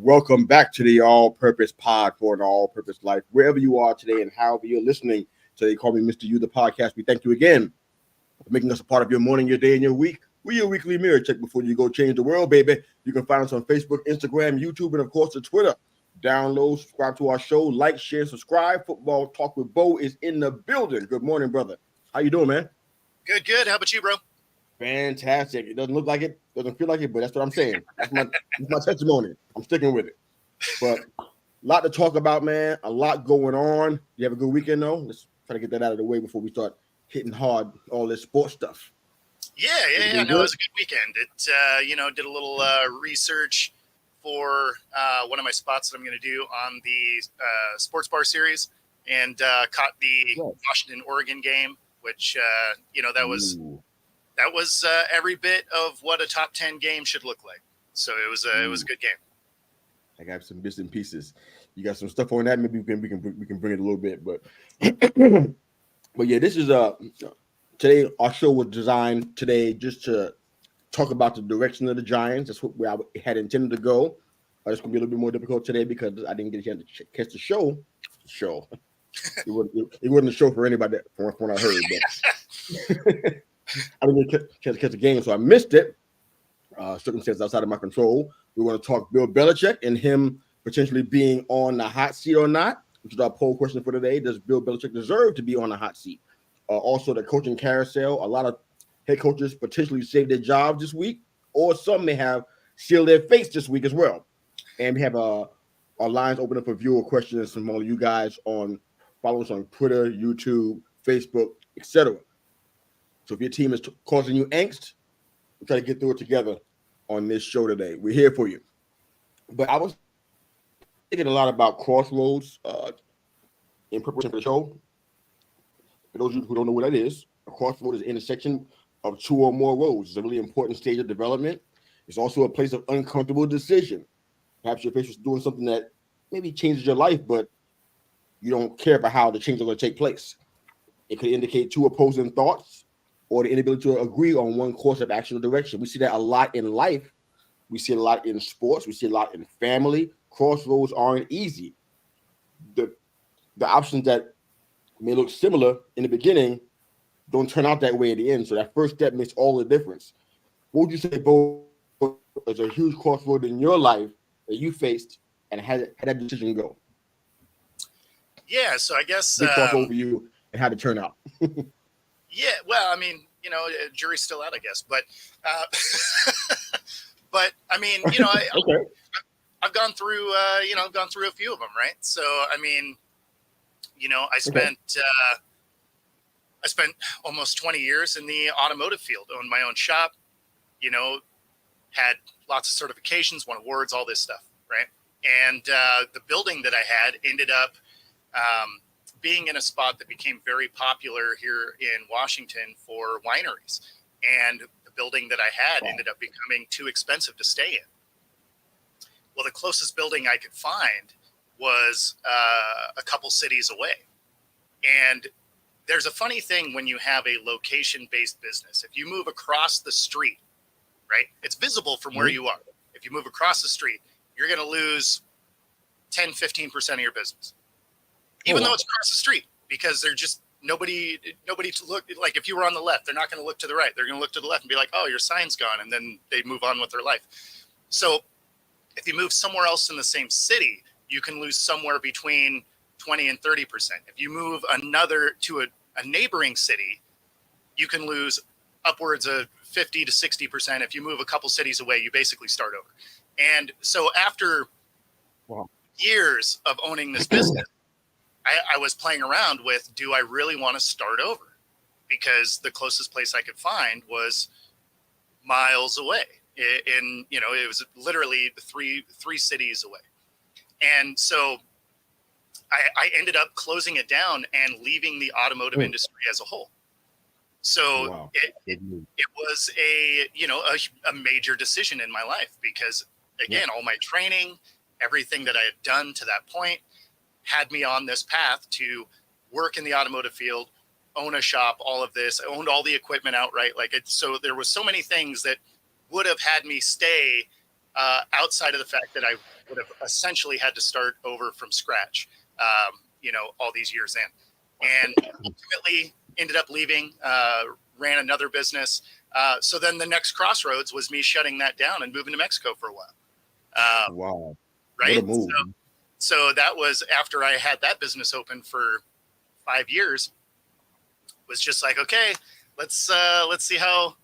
Welcome back to the All Purpose Pod for an All Purpose Life. Wherever you are today and however you're listening, today call me Mr. You, the podcast. We thank you again for making us a part of your morning, your day, and your week. We're your weekly mirror check before you go change the world, baby. You can find us on Facebook, Instagram, YouTube, and of course, the Twitter. Download, subscribe to our show, like, share, subscribe. Football Talk with Bo is in the building. Good morning, brother. How you doing, man? Good. How about you, bro? Fantastic. It doesn't look like it, doesn't feel like it, but that's what I'm saying. That's my testimony. I'm sticking with it. But a lot to talk about, man. A lot going on. You have a good weekend, though? Let's try to get that out of the way before we start hitting hard all this sports stuff. Yeah. No, it was a good weekend. It, did a little research for one of my spots that I'm going to do on the sports bar series, and caught the Washington-Oregon game, which that was every bit of what a top 10 game should look like. So it was a good game. I got some bits and pieces. You got some stuff on that. Maybe we can bring it a little bit, but but yeah, this is today our show was designed today just to talk about the direction of the Giants. That's where I had intended to go. It's going to be a little bit more difficult today because I didn't get a chance to catch the show. It wasn't a show for anybody from what I heard, but I didn't get a chance to catch the game, so I missed it. Circumstances outside of my control. We want to talk Bill Belichick and him potentially being on the hot seat or not, which is our poll question for today. Does Bill Belichick deserve to be on the hot seat? Also, the coaching carousel. A lot of head coaches potentially saved their jobs this week, or some may have sealed their fates this week as well. And we have our lines open up for viewer questions from all of you guys follow us on Twitter, YouTube, Facebook, etc. So if your team is causing you angst, we'll try to get through it together on this show today. We're here for you. But I was thinking a lot about crossroads in preparation for the show. For those of you who don't know what that is, a crossroad is an intersection of two or more roads. It's a really important stage of development. It's also a place of uncomfortable decision. Perhaps you're faced with doing something that maybe changes your life, but you don't care about how the change is going to take place. It could indicate two opposing thoughts or the inability to agree on one course of action or direction. We see that a lot in life. We see it a lot in sports. We see it a lot in family. Crossroads aren't easy. The options that may look similar in the beginning don't turn out that way at the end. So that first step makes all the difference. What would you say, Bo, is a huge crossroad in your life that you faced, and how did that decision go? Yeah, so I guess big crossroad for you and how to turn out. Yeah, well, I mean, jury's still out, I guess, but but I mean, Okay. I've gone through a few of them, right? So I mean, I spent almost 20 years in the automotive field, owned my own shop, had lots of certifications, won awards, all this stuff, right? And the building that I had ended up being in a spot that became very popular here in Washington for wineries. And the building that I had ended up becoming too expensive to stay in. Well, the closest building I could find was a couple cities away. And there's a funny thing when you have a location-based business. If you move across the street, right, it's visible from where you are. If you move across the street, you're going to lose 10, 15% of your business. Even though it's across the street, because they're just nobody to look. Like if you were on the left, they're not going to look to the right. They're going to look to the left and be like, oh, your sign's gone. And then they move on with their life. So if you move somewhere else in the same city, you can lose somewhere between 20 and 30%. If you move another to a neighboring city, you can lose upwards of 50 to 60%. If you move a couple cities away, you basically start over. And so after years of owning this business, I was playing around with, do I really want to start over? Because the closest place I could find was miles away. It was literally three cities away. And so I ended up closing it down and leaving the automotive industry as a whole. So it was a major decision in my life because, again, all my training, everything that I had done to that point had me on this path to work in the automotive field, own a shop, all of this. I owned all the equipment outright. So there was so many things that would have had me stay outside of the fact that I would have essentially had to start over from scratch, all these years in. And ultimately ended up leaving, ran another business. So then the next crossroads was me shutting that down and moving to Mexico for a while. Wow. Right. What a move. So that was after I had that business open for 5 years. Was just like, okay, let's see how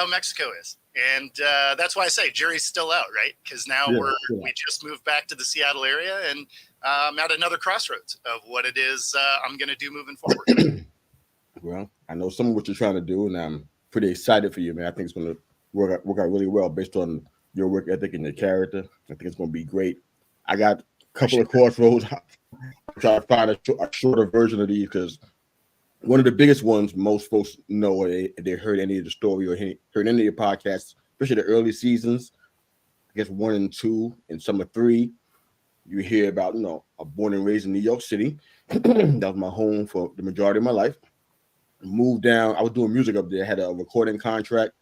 Mexico is. And that's why I say jury's still out, right? Because now we just moved back to the Seattle area, and I'm at another crossroads of what it is I'm going to do moving forward. Well, I know some of what you're trying to do, and I'm pretty excited for you, man. I think it's going to work out really well based on your work ethic and your character. I think it's going to be great. I got a couple of crossroads. I'm trying to find a shorter version of these because one of the biggest ones most folks know, or they heard any of the story or heard any of the podcasts, especially the early seasons, I guess 1 and 2 and some of 3, you hear about, I'm born and raised in New York City. That was my home for the majority of my life. Moved down. I was doing music up there. I had a recording contract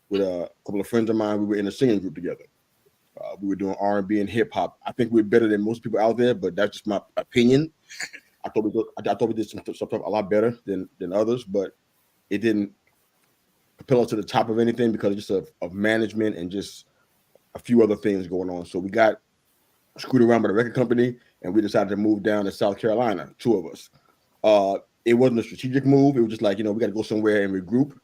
with a couple of friends of mine. We were in a singing group together. We were doing R&B and hip hop. I think we're better than most people out there, but that's just my opinion. I thought we did some stuff a lot better than others, but it didn't propel us to the top of anything because just of management and just a few other things going on. So we got screwed around by the record company, and we decided to move down to South Carolina, 2 of us. It wasn't a strategic move. It was just like, we got to go somewhere and regroup,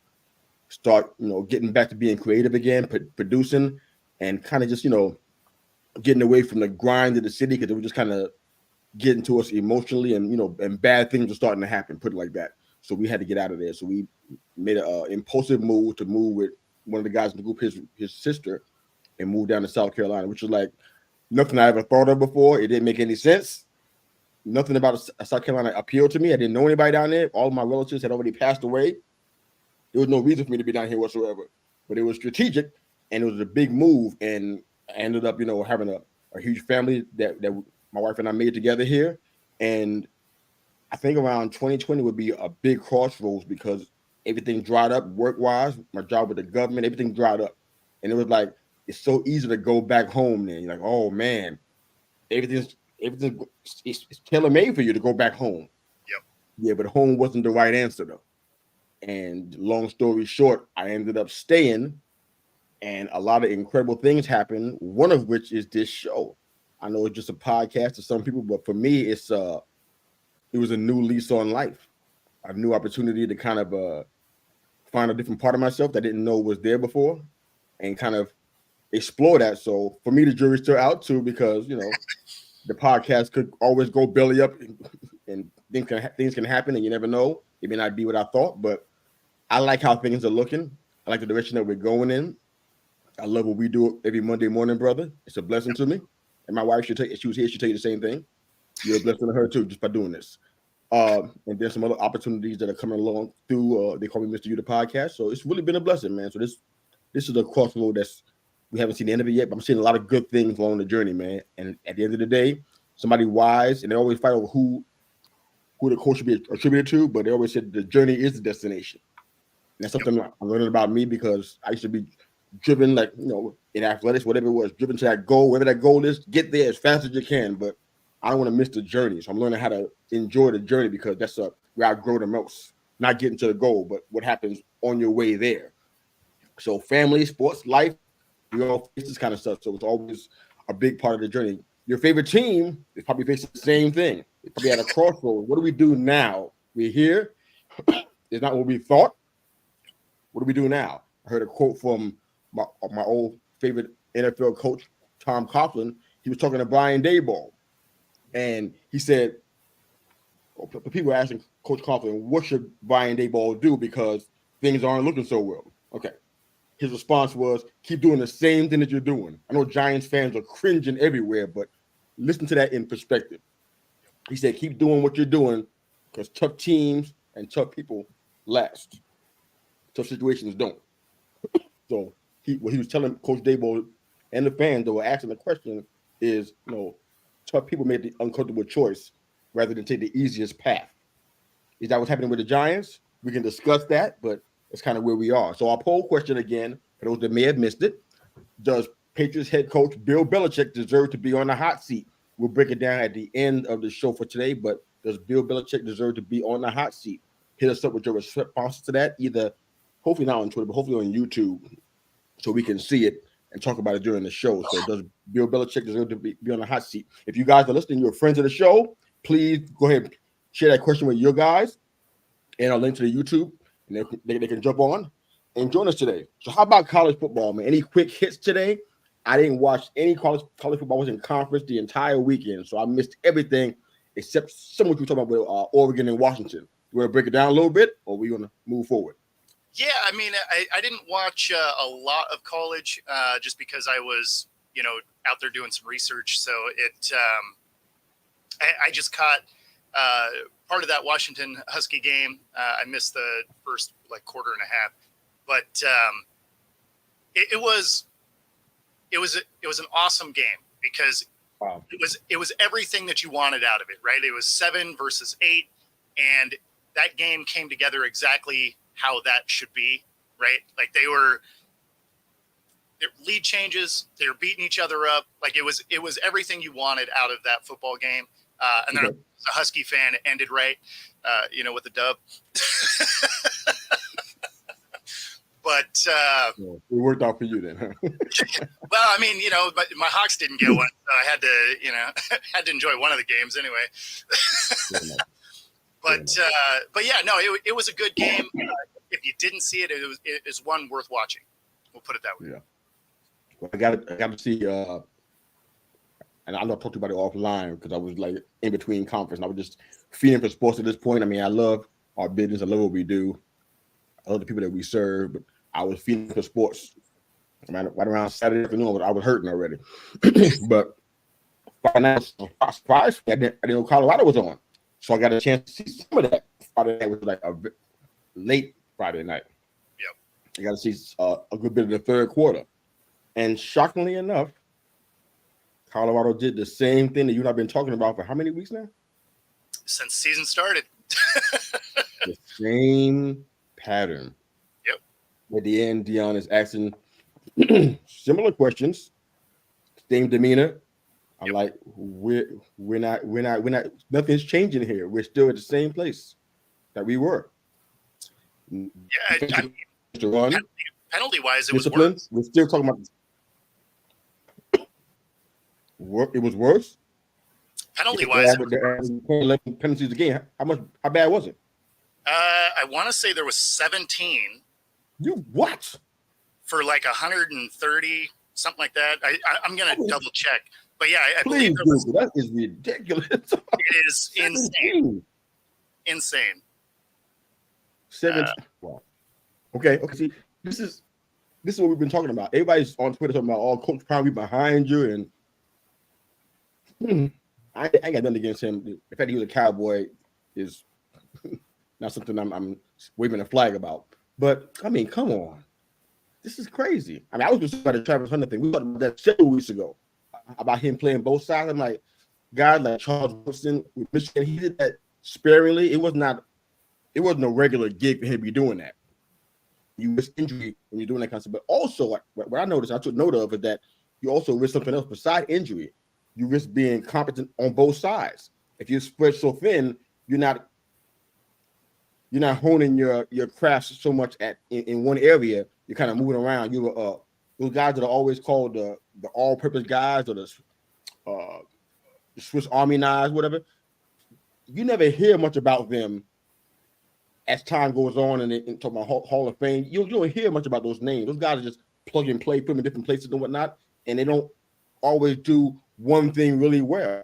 start, getting back to being creative again, producing, and kind of just, getting away from the grind of the city because it was just kind of getting to us emotionally, and and bad things were starting to happen, put it like that. So we had to get out of there. So we made an impulsive move to move with one of the guys in the group, his sister, and move down to South Carolina, which was like nothing I ever thought of before. It didn't make any sense. Nothing about South Carolina appealed to me. I didn't know anybody down there. All of my relatives had already passed away. There was no reason for me to be down here whatsoever. But it was strategic, and it was a big move. And I ended up, having a huge family that my wife and I made together here. And I think around 2020 would be a big crossroads because everything dried up work-wise. My job with the government, everything dried up. And it was like, it's so easy to go back home then. You're like, oh, man, everything's it's tailor-made for you to go back home. Yep. Yeah, but home wasn't the right answer, though. And long story short, I ended up staying, and a lot of incredible things happened, one of which is this show. I know it's just a podcast to some people, but for me, it was a new lease on life, a new opportunity to kind of find a different part of myself that I didn't know was there before, and kind of explore that. So for me, the jury's still out too, because the podcast could always go belly up, and things can happen, and you never know. It may not be what I thought, but I like how things are looking. I like the direction that we're going in. I love what we do every Monday morning, brother. It's a blessing to me. And my wife, if she was here, she'd tell you the same thing. You're a blessing to her too, just by doing this. And there's some other opportunities that are coming along through. They call me Mr. You, the podcast. So it's really been a blessing, man. So this is a crossroad we haven't seen the end of it yet, but I'm seeing a lot of good things along the journey, man. And at the end of the day, somebody wise, and they always fight over who the coach should be attributed to, but they always said the journey is the destination. And that's something I'm learning about me, because I used to be driven, like, in athletics, whatever it was, driven to that goal, whatever that goal is, get there as fast as you can. But I don't want to miss the journey. So I'm learning how to enjoy the journey, because that's where I grow the most. Not getting to the goal, but what happens on your way there. So family, sports, life, we all face this kind of stuff. So it's always a big part of the journey. Your favorite team is probably facing the same thing. It's probably at a crossroad. What do we do now? We're here. It's not what we thought. What do we do now? I heard a quote from my old favorite NFL coach, Tom Coughlin. He was talking to Brian Daboll, and he said, people were asking Coach Coughlin, what should Brian Daboll do because things aren't looking so well? Okay. His response was, keep doing the same thing that you're doing. I know Giants fans are cringing everywhere, but listen to that in perspective. He said, keep doing what you're doing, because tough teams and tough people last. Tough situations don't. So what he was telling Coach Daboll and the fans that were asking the question is, tough people made the uncomfortable choice rather than take the easiest path. Is that what's happening with the Giants? We can discuss that, but that's kind of where we are. So our poll question again, for those that may have missed it, does Patriots head coach Bill Belichick deserve to be on the hot seat? We'll break it down at the end of the show for today, but does Bill Belichick deserve to be on the hot seat? Hit us up with your response to that, either hopefully not on Twitter, but hopefully on YouTube, so we can see it and talk about it during the show. So does Bill Belichick deserve to be on the hot seat? If you guys are listening, you're friends of the show, please go ahead and share that question with your guys, and I'll link to the YouTube, and they can jump on and join us today. So how about college football, man? Any quick hits today? I didn't watch any college football. I was in conference the entire weekend, so I missed everything except some of what you talking about with Oregon and Washington. You want to break it down a little bit, or are we going to move forward? Yeah, I mean, I didn't watch a lot of college just because I was, out there doing some research. So I just caught part of that Washington Husky game. I missed the first quarter and a half, but it was an awesome game because Wow. it was everything that you wanted out of it, right? It was 7 versus 8, and that game came together exactly how that should be, right? Like their lead changes, they were beating each other up. Like it was everything you wanted out of that football game. And then as a Husky fan, it ended right, with the dub. But it worked out for you then, huh? well, I mean, but my Hawks didn't get one, so I had to, had to enjoy one of the games anyway. But yeah, no, it was a good game. If you didn't see it, it is one worth watching. We'll put it that way. Yeah. Well, I got to see, and I know I talked about it offline because I was in between conference, and I was just feeding for sports at this point. I mean, I love our business. I love what we do. I love the people that we serve, but I was feeding for sports right around Saturday afternoon. I was hurting already. But surprised, I didn't know Colorado was on. So I got a chance to see some of that. Friday night was a late Friday night. Yep. I got to see a good bit of the third quarter. And shockingly enough, Colorado did the same thing that you and I have been talking about for how many weeks now? Since season started. The same pattern. Yep. At the end, Dion is asking similar questions, same demeanor. I'm like, we're not, nothing's changing here. We're still at the same place that we were. Yeah, penalty wise, it discipline, was worse. We're still talking about it was worse. Penalty wise, 11 penalties a game. How bad was it? I want to say there was 17. You what? For 130, something like that. I'm gonna double check. But yeah, I Please, believe it was, that is ridiculous. it is insane. Insane. 17. Wow. Okay. See, this is what we've been talking about. Everybody's on Twitter talking about Coach Prime be behind you, and I ain't got nothing against him. The fact that he was a Cowboy is not something I'm waving a flag about. But I mean, come on, this is crazy. I mean, I was just about the Travis Hunter thing. We talked about that several weeks ago about him playing both sides. I'm like, guys like Charles Woodson with Michigan, he did that sparingly. It wasn't a regular gig for him to be doing that. You risk injury when you're doing that kind of stuff. But also, what I noticed, I took note of, is that you also risk something else besides injury. You risk being competent on both sides. If you spread so thin, you're not honing your craft so much in one area. You're kind of moving around. Those guys that are always called the all-purpose guys, or the Swiss Army knives, whatever. You never hear much about them as time goes on, and talk about Hall of Fame. You don't hear much about those names. Those guys are just plug and play, put them in different places and whatnot, and they don't always do one thing really well.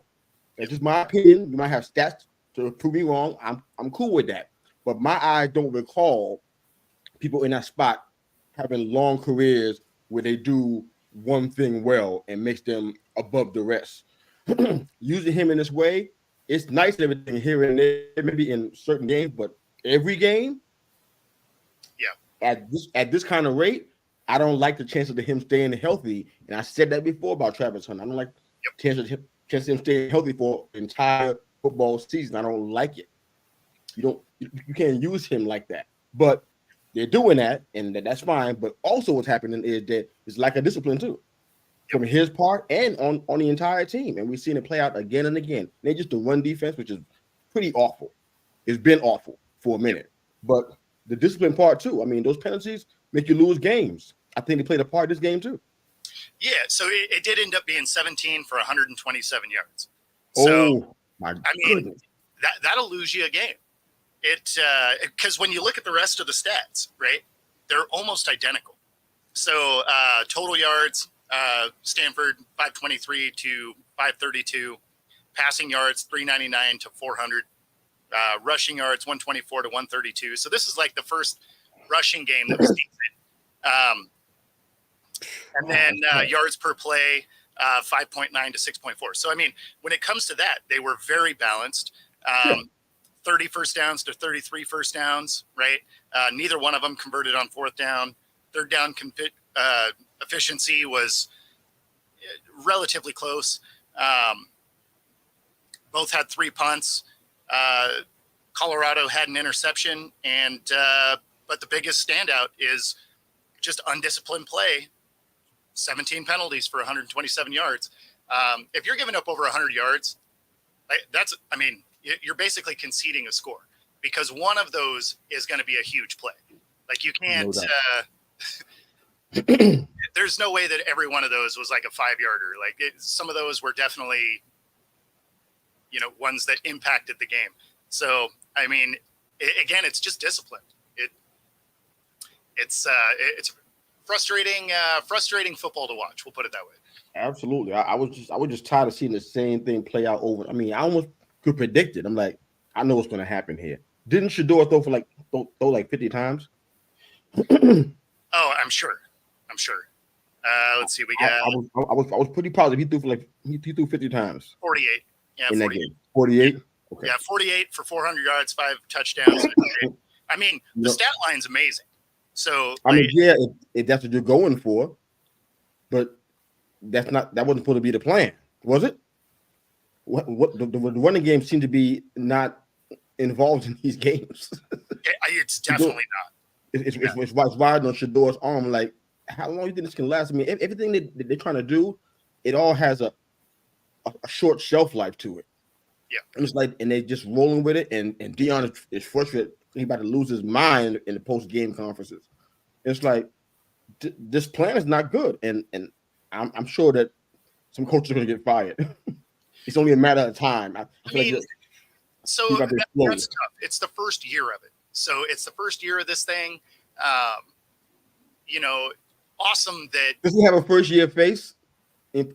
That's just my opinion. You might have stats to prove me wrong. I'm cool with that. But my eyes don't recall people in that spot having long careers where they do one thing well and makes them above the rest. Using him in this way, it's nice and everything here and there, maybe in certain games, but every game, at this kind of rate, I don't like the chances of him staying healthy. And I said that before about Travis Hunter. I don't like chances of him staying healthy for an entire football season. I don't like it. You can't use him like that. But they're doing that, and that's fine. But also what's happening is that it's lack of discipline too. from his part and on the entire team. And we've seen it play out again and again. They just the run defense, which is pretty awful. It's been awful for a minute. But the discipline part too. I mean, those penalties make you lose games. I think they played a part in this game too. Yeah, so it did end up being 17 for 127 yards. So, my goodness. That'll lose you a game. Because when you look at the rest of the stats, right, they're almost identical. So total yards, Stanford 523 to 532, passing yards 399 to 400, rushing yards 124 to 132. So this is like the first rushing game that was decent. And then yards per play, 5.9 to 6.4. So, I mean, when it comes to that, they were very balanced. 30 first downs to 33 first downs, right? Neither one of them converted on fourth down. Third down efficiency was relatively close. Both had 3 punts. Colorado had an interception, but the biggest standout is just undisciplined play. 17 penalties for 127 yards. If you're giving up over 100 yards, you're basically conceding a score because one of those is going to be a huge play. Like you can't, there's no way that every one of those was like a 5-yarder. Like some of those were definitely, ones that impacted the game. So, I mean, again, it's just discipline. It's frustrating football to watch. We'll put it that way. Absolutely. I was just tired of seeing the same thing play out over. I mean, I almost could predict it. I'm like, I know what's going to happen here. Didn't Shador throw like 50 times? Oh, I'm sure. Let's see. We got. I was pretty positive he threw 50 times. 48. Yeah, in 48. That game. 48. Okay. Yeah, 48 for 400 yards, 5 touchdowns. I mean, the stat line's amazing. So that's what you're going for, but that wasn't supposed to be the plan, was it? What the running game seemed to be not involved in these games. It's definitely not. It's riding on Shador's arm. Like, how long do you think this can last? I mean, everything that they're trying to do, it all has a short shelf life to it. Yeah, and it's like, and they just rolling with it. And Dion is frustrated. He's about to lose his mind in the post-game conferences. It's like this plan is not good, and I'm sure that some coaches are going to get fired. It's only a matter of time. I mean, like that's tough. It's the first year of it, so it's the first year of this thing. Awesome that does he have a first-year face in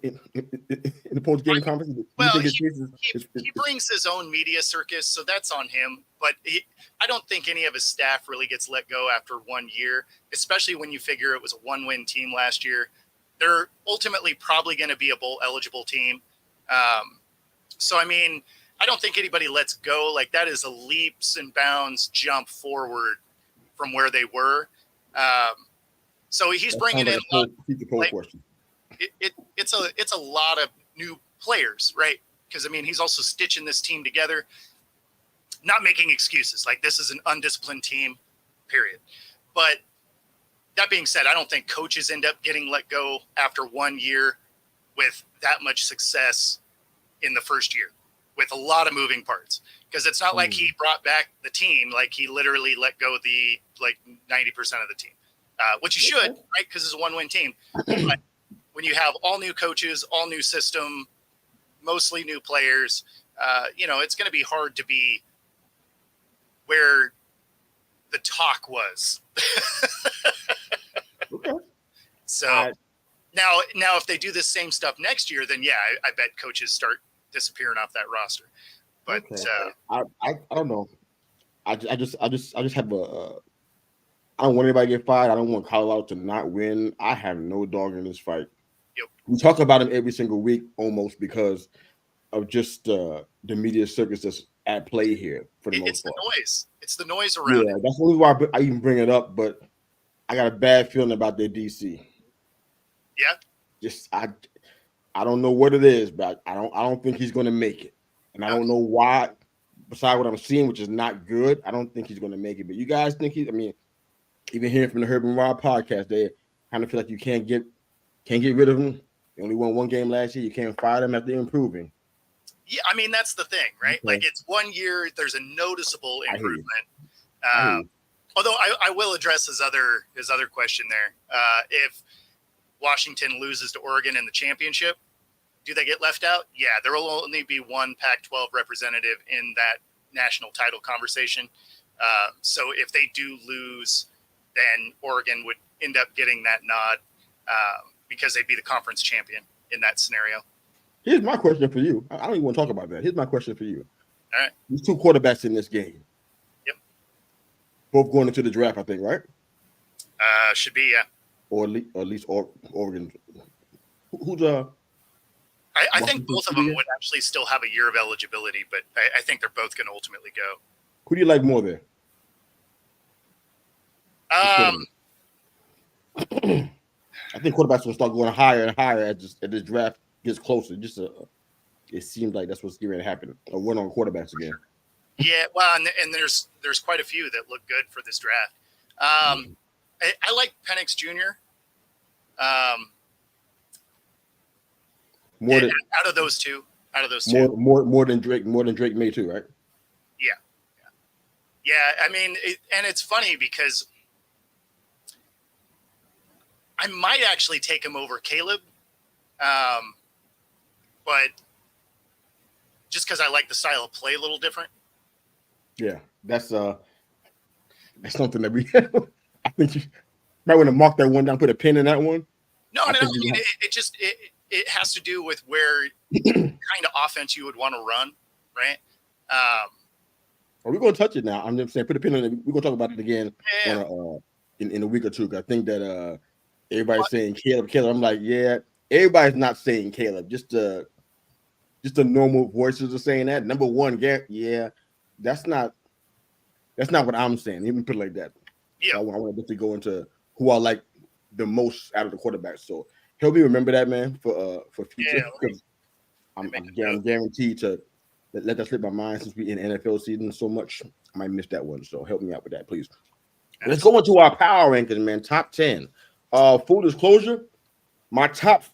the post-game conference? Well, he brings his own media circus, so that's on him. But I don't think any of his staff really gets let go after 1 year, especially when you figure it was a 1-win team last year. They're ultimately probably going to be a bowl-eligible team. So, I mean, I don't think anybody lets go. Like, that is a leaps and bounds jump forward from where they were. So he's bringing in a lot. It's a lot of new players, right? Because, I mean, he's also stitching this team together, not making excuses. Like, this is an undisciplined team, period. But that being said, I don't think coaches end up getting let go after 1 year with that much success in the first year with a lot of moving parts. Because it's not like he brought back the team. Like, he literally let go 90% of the team, which he should, right? Because it's a 1-win team. But when you have all new coaches, all new system, mostly new players, it's going to be hard to be where the talk was. Okay. So now if they do this same stuff next year, then yeah, I bet coaches start disappearing off that roster. But I don't know. I just have I don't want anybody to get fired. I don't want Colorado to not win. I have no dog in this fight. Yep. We talk about him every single week almost because of just the media circus that's at play here for the most part. It's the noise around it. That's the only why I even bring it up, but I got a bad feeling about their DC. Yeah. Just I don't know what it is, but I don't think he's going to make it. And I don't know why, besides what I'm seeing, which is not good, I don't think he's going to make it. But you guys think even hearing from the Herb and Rob podcast, they kind of feel like you can't get rid of him. They only won one game last year. You can't fire them after improving. Yeah, I mean that's the thing, right? Okay. Like it's 1 year. There's a noticeable improvement. I hear you. Although I will address his other question there. If Washington loses to Oregon in the championship, do they get left out? Yeah, there will only be one Pac-12 representative in that national title conversation. So if they do lose, then Oregon would end up getting that nod because they'd be the conference champion in that scenario. Here's my question for you. I don't even want to talk about that. Here's my question for you. All right. There's two quarterbacks in this game. Yep. Both going into the draft, I think, right? Should be, yeah. Or at least Oregon. Who's I think both of them would actually still have a year of eligibility, but I think they're both going to ultimately go. Who do you like more there? I think quarterbacks will start going higher and higher as this draft gets closer. It seems like that's what's going to happen. A win on quarterbacks again. Yeah, well, and there's quite a few that look good for this draft. I like Penix Jr. Out of those two. More than Drake May too, right? Yeah. I mean, and it's funny because I might actually take him over Caleb, but just because I like the style of play a little different. Yeah, that's something that we. I think you might want to mark that one down, put a pin in that one. No. It has to do with where kind of offense you would want to run, right? We're going to touch it now. I'm just saying, put a pin on it. We're going to talk about it again in a week or two. I think that everybody's saying Caleb. I'm like, yeah, everybody's not saying Caleb. Just the normal voices are saying that. Number one, yeah, that's not what I'm saying. Even put it like that. Yeah, so I want to go into who I like the most out of the quarterbacks. So help me remember that, man, for future. Because I'm guaranteed to let that slip my mind since we in NFL season so much. I might miss that one. So help me out with that, please. Let's go into our power rankings, man. Top 10. Full disclosure, my top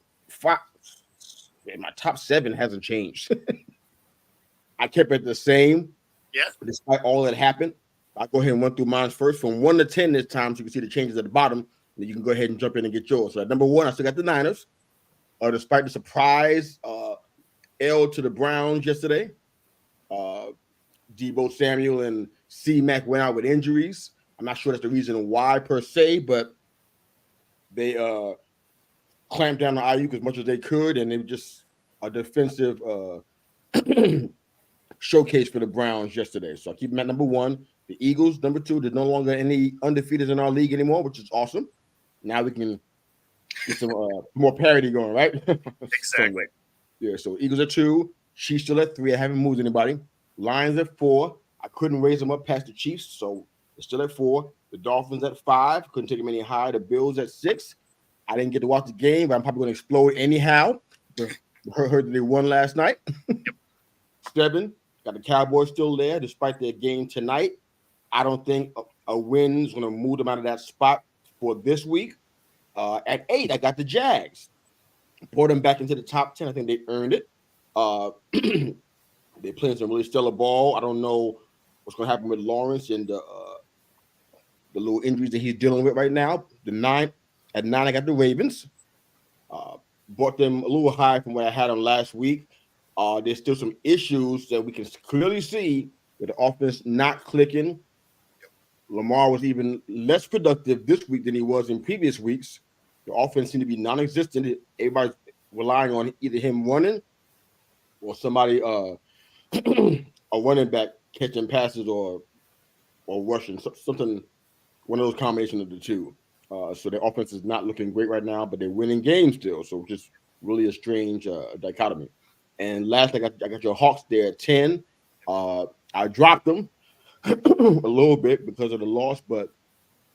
7 hasn't changed. I kept it the same. Yeah. Despite all that happened. I'll go ahead and run through mine first from 1 to 10 this time, so you can see the changes at the bottom. And you can go ahead and jump in and get yours. So at number 1, I still got the Niners. Despite the surprise L to the Browns yesterday. Deebo Samuel and C-Mac went out with injuries. I'm not sure that's the reason why per se, but they clamped down on Ayuk as much as they could, and it was just a defensive showcase for the Browns yesterday. So I keep them at number 1. The Eagles, number 2. There's no longer any undefeateds in our league anymore, which is awesome. Now we can get some more parity going, right? Exactly. Yeah, so Eagles at 2. Chiefs still at 3. I haven't moved anybody. Lions at 4. I couldn't raise them up past the Chiefs, so they're still at 4. The Dolphins at 5. Couldn't take them any higher. The Bills at 6. I didn't get to watch the game, but I'm probably going to explode anyhow. Heard that they won last night. 7. Got the Cowboys still there, despite their game tonight. I don't think a win is going to move them out of that spot for this week. At 8, I got the Jags. Poured them back into the top 10. I think they earned it. They're playing some really stellar ball. I don't know what's going to happen with Lawrence and the little injuries that he's dealing with right now. At 9, I got the Ravens. Brought them a little high from what I had on last week. There's still some issues that we can clearly see with the offense not clicking. Lamar was even less productive this week than he was in previous weeks. The offense seemed to be non-existent. Everybody's relying on either him running or somebody, a running back catching passes or rushing, something, one of those combinations of the two. So the offense is not looking great right now, but they're winning games still. So just really a strange dichotomy. And last, I got your Hawks there at 10. I dropped them a little bit because of the loss, but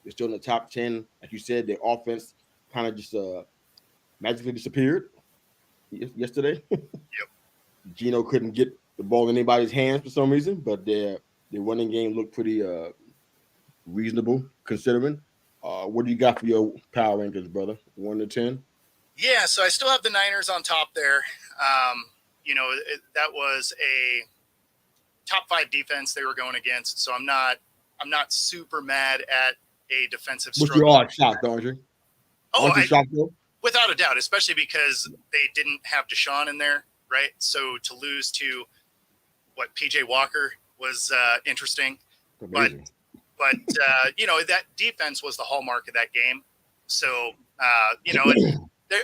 they're still in the top 10. Like you said, their offense kind of just magically disappeared yesterday. Yep. Geno couldn't get the ball in anybody's hands for some reason, but their running game looked pretty reasonable considering. What do you got for your power rankings, brother? 1 to 10? Yeah, so I still have the Niners on top there. That was a top 5 defense they were going against, so I'm not super mad at a defensive But you struggle. are shocked, aren't you? Oh, Aren't you shocked though? without a doubt, especially because they didn't have Deshaun in there, right? So to lose to what PJ Walker was interesting, Amazing. but that defense was the hallmark of that game. So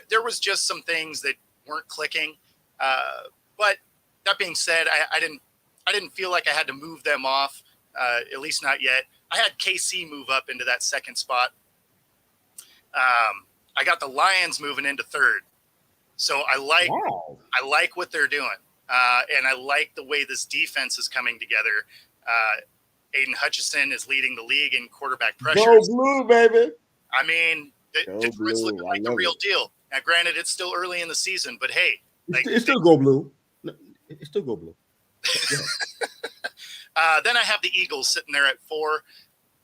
there was just some things that weren't clicking. But that being said, I didn't feel like I had to move them off, at least not yet. I had KC move up into that second spot. I got the Lions moving into third. So I like what they're doing. And I like the way this defense is coming together. Aiden Hutchinson is leading the league in quarterback pressures. Go blue, baby. I mean, Detroit's looking like the real deal. Now, granted, it's still early in the season, but hey. It's still go blue. It's still go blue. Then I have the Eagles sitting there at 4.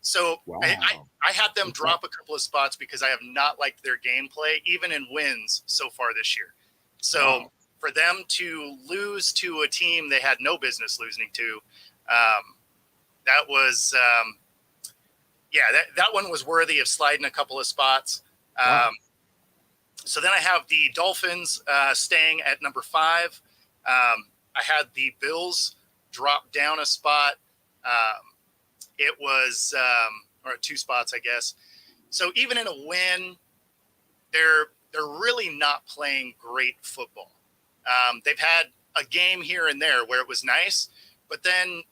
So wow. I had them drop a couple of spots because I have not liked their gameplay, even in wins so far this year. So for them to lose to a team they had no business losing to, that was, that one was worthy of sliding a couple of spots. So then I have the Dolphins staying at number 5. I had the Bills drop down a spot. It was, or 2 spots, I guess. So even in a win, they're really not playing great football. They've had a game here and there where it was nice, but then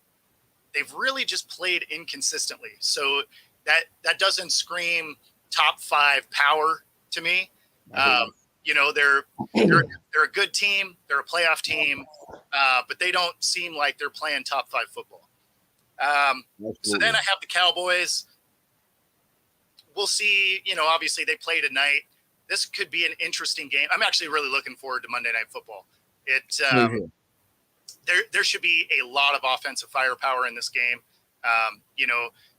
they've really just played inconsistently. So that doesn't scream top 5 power to me. They're a good team. They're a playoff team, but they don't seem like they're playing top 5 football. So then I have the Cowboys. We'll see. Obviously they play tonight. This could be an interesting game. I'm actually really looking forward to Monday Night Football. There should be a lot of offensive firepower in this game.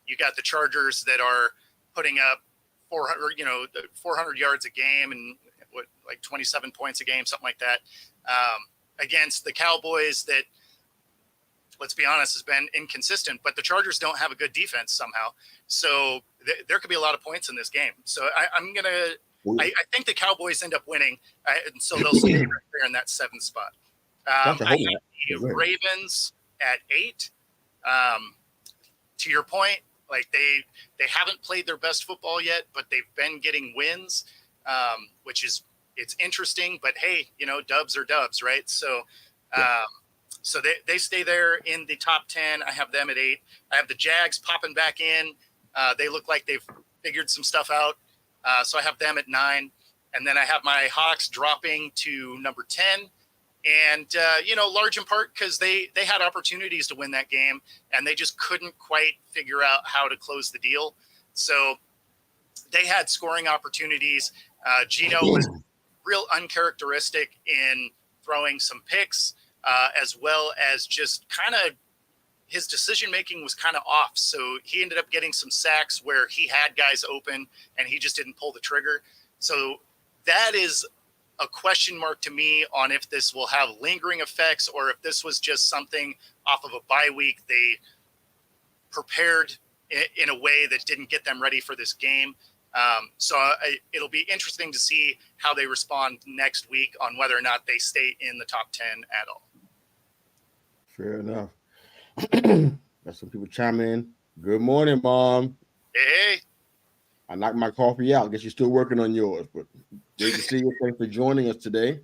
You got the Chargers that are putting up 400 yards a game and like 27 points a game, something like that, against the Cowboys that, let's be honest, has been inconsistent, but the Chargers don't have a good defense somehow. So there could be a lot of points in this game. So I think the Cowboys end up winning, and so they'll stay right there in that 7th spot. I have the Ravens at 8. To your point, like they haven't played their best football yet, but they've been getting wins, which is, it's interesting, but hey, dubs are dubs, right? So, so they stay there in the top 10. I have them at 8. I have the Jags popping back in. They look like they've figured some stuff out. So I have them at 9. And then I have my Hawks dropping to number 10. And, large in part because they had opportunities to win that game, and they just couldn't quite figure out how to close the deal. So they had scoring opportunities. Gino was real uncharacteristic in throwing some picks, as well as just kind of his decision-making was kind of off. So he ended up getting some sacks where he had guys open and he just didn't pull the trigger. So that is a question mark to me on if this will have lingering effects or if this was just something off of a bye week. They prepared in a way that didn't get them ready for this game. So it'll be interesting to see how they respond next week on whether or not they stay in the top 10 at all. Fair enough. Got some people chiming in. Good morning, Mom. Hey. I knocked my coffee out. Guess you're still working on yours, but great to see you. Thanks for joining us today.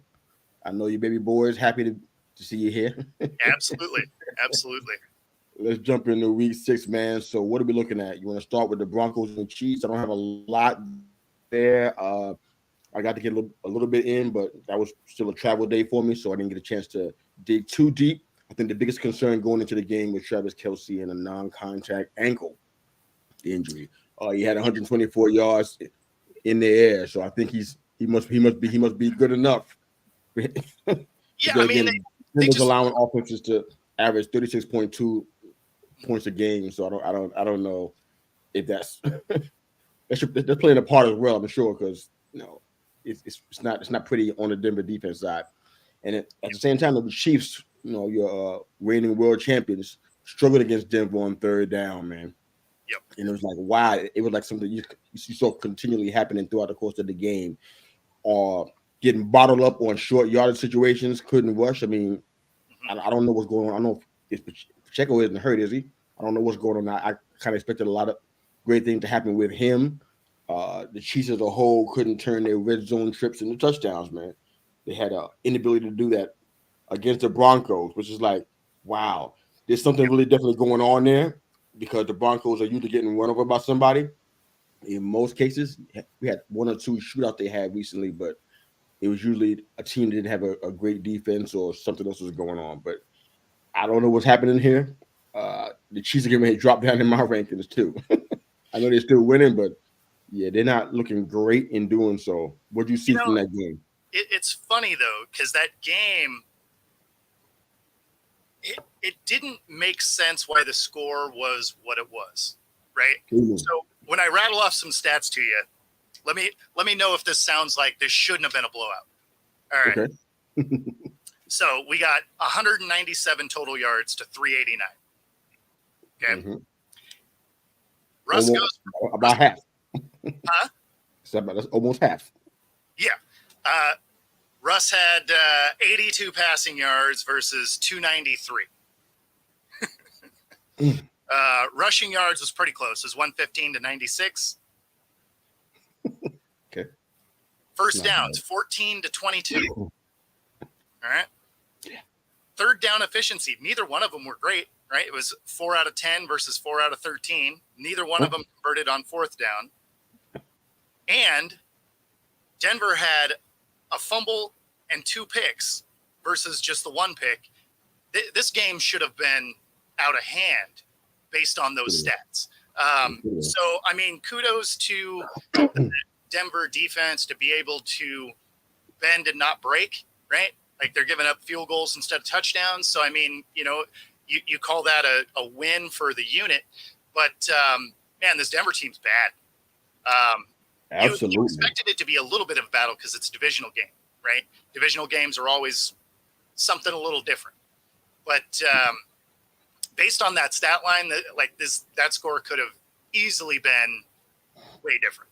I know your baby boy is happy to see you here. Absolutely. Let's jump into week 6, man. So what are we looking at? You want to start with the Broncos and Chiefs? I don't have a lot there. I got to get a little bit in, but that was still a travel day for me, so I didn't get a chance to dig too deep. I think the biggest concern going into the game was Travis Kelce and a non-contact ankle injury. He had 124 yards in the air, so I think he must be good enough. Yeah, I mean, they just allowing offenses to average 36.2 points a game. So I don't know if that's they're playing a part as well. I'm sure because it's not pretty on the Denver defense side. And at the same time, the Chiefs, your reigning world champions, struggled against Denver on third down, man. Yep. And it was like, why? It was like something you saw continually happening throughout the course of the game. Or getting bottled up on short yardage situations, couldn't rush. I mean, I don't know what's going on. I don't know if Pacheco isn't hurt, is he? I don't know what's going on. I kind of expected a lot of great things to happen with him. The Chiefs as a whole couldn't turn their red zone trips into touchdowns, man. They had an inability to do that against the Broncos, which is like, wow, there's something really definitely going on there because the Broncos are usually getting run over by somebody. In most cases, we had one or two shootouts they had recently, but it was usually a team that didn't have a great defense or something else was going on. But I don't know what's happening here. The Chiefs are getting ready to drop down in my rankings too. I know they're still winning, but yeah, they're not looking great in doing so. What do you see from that game? It's funny though, because that game, it didn't make sense why the score was what it was, right? Mm-hmm. So when I rattle off some stats to you, let me know if this sounds like this shouldn't have been a blowout. All right. Okay. So we got 197 total yards to 389. Okay. Mm-hmm. Russ goes about half. Huh? That's almost half. Yeah. Russ had 82 passing yards versus 293. Rushing yards was pretty close. It was 115 to 96. Okay. First downs, 14 to 22. All right. Yeah. Third down efficiency. Neither one of them were great, right? It was 4 out of 10 versus 4 out of 13. Neither one of them converted on fourth down. And Denver had a fumble and 2 picks versus just the 1 pick. This game should have been out of hand based on those stats. So, I mean, kudos to the Denver defense to be able to bend and not break, right? Like they're giving up field goals instead of touchdowns. So, I mean, you call that a win for the unit. But, man, this Denver team's bad. Absolutely. You expected it to be a little bit of a battle because it's a divisional game, right? Divisional games are always something a little different. But based on that stat line, that score could have easily been way different.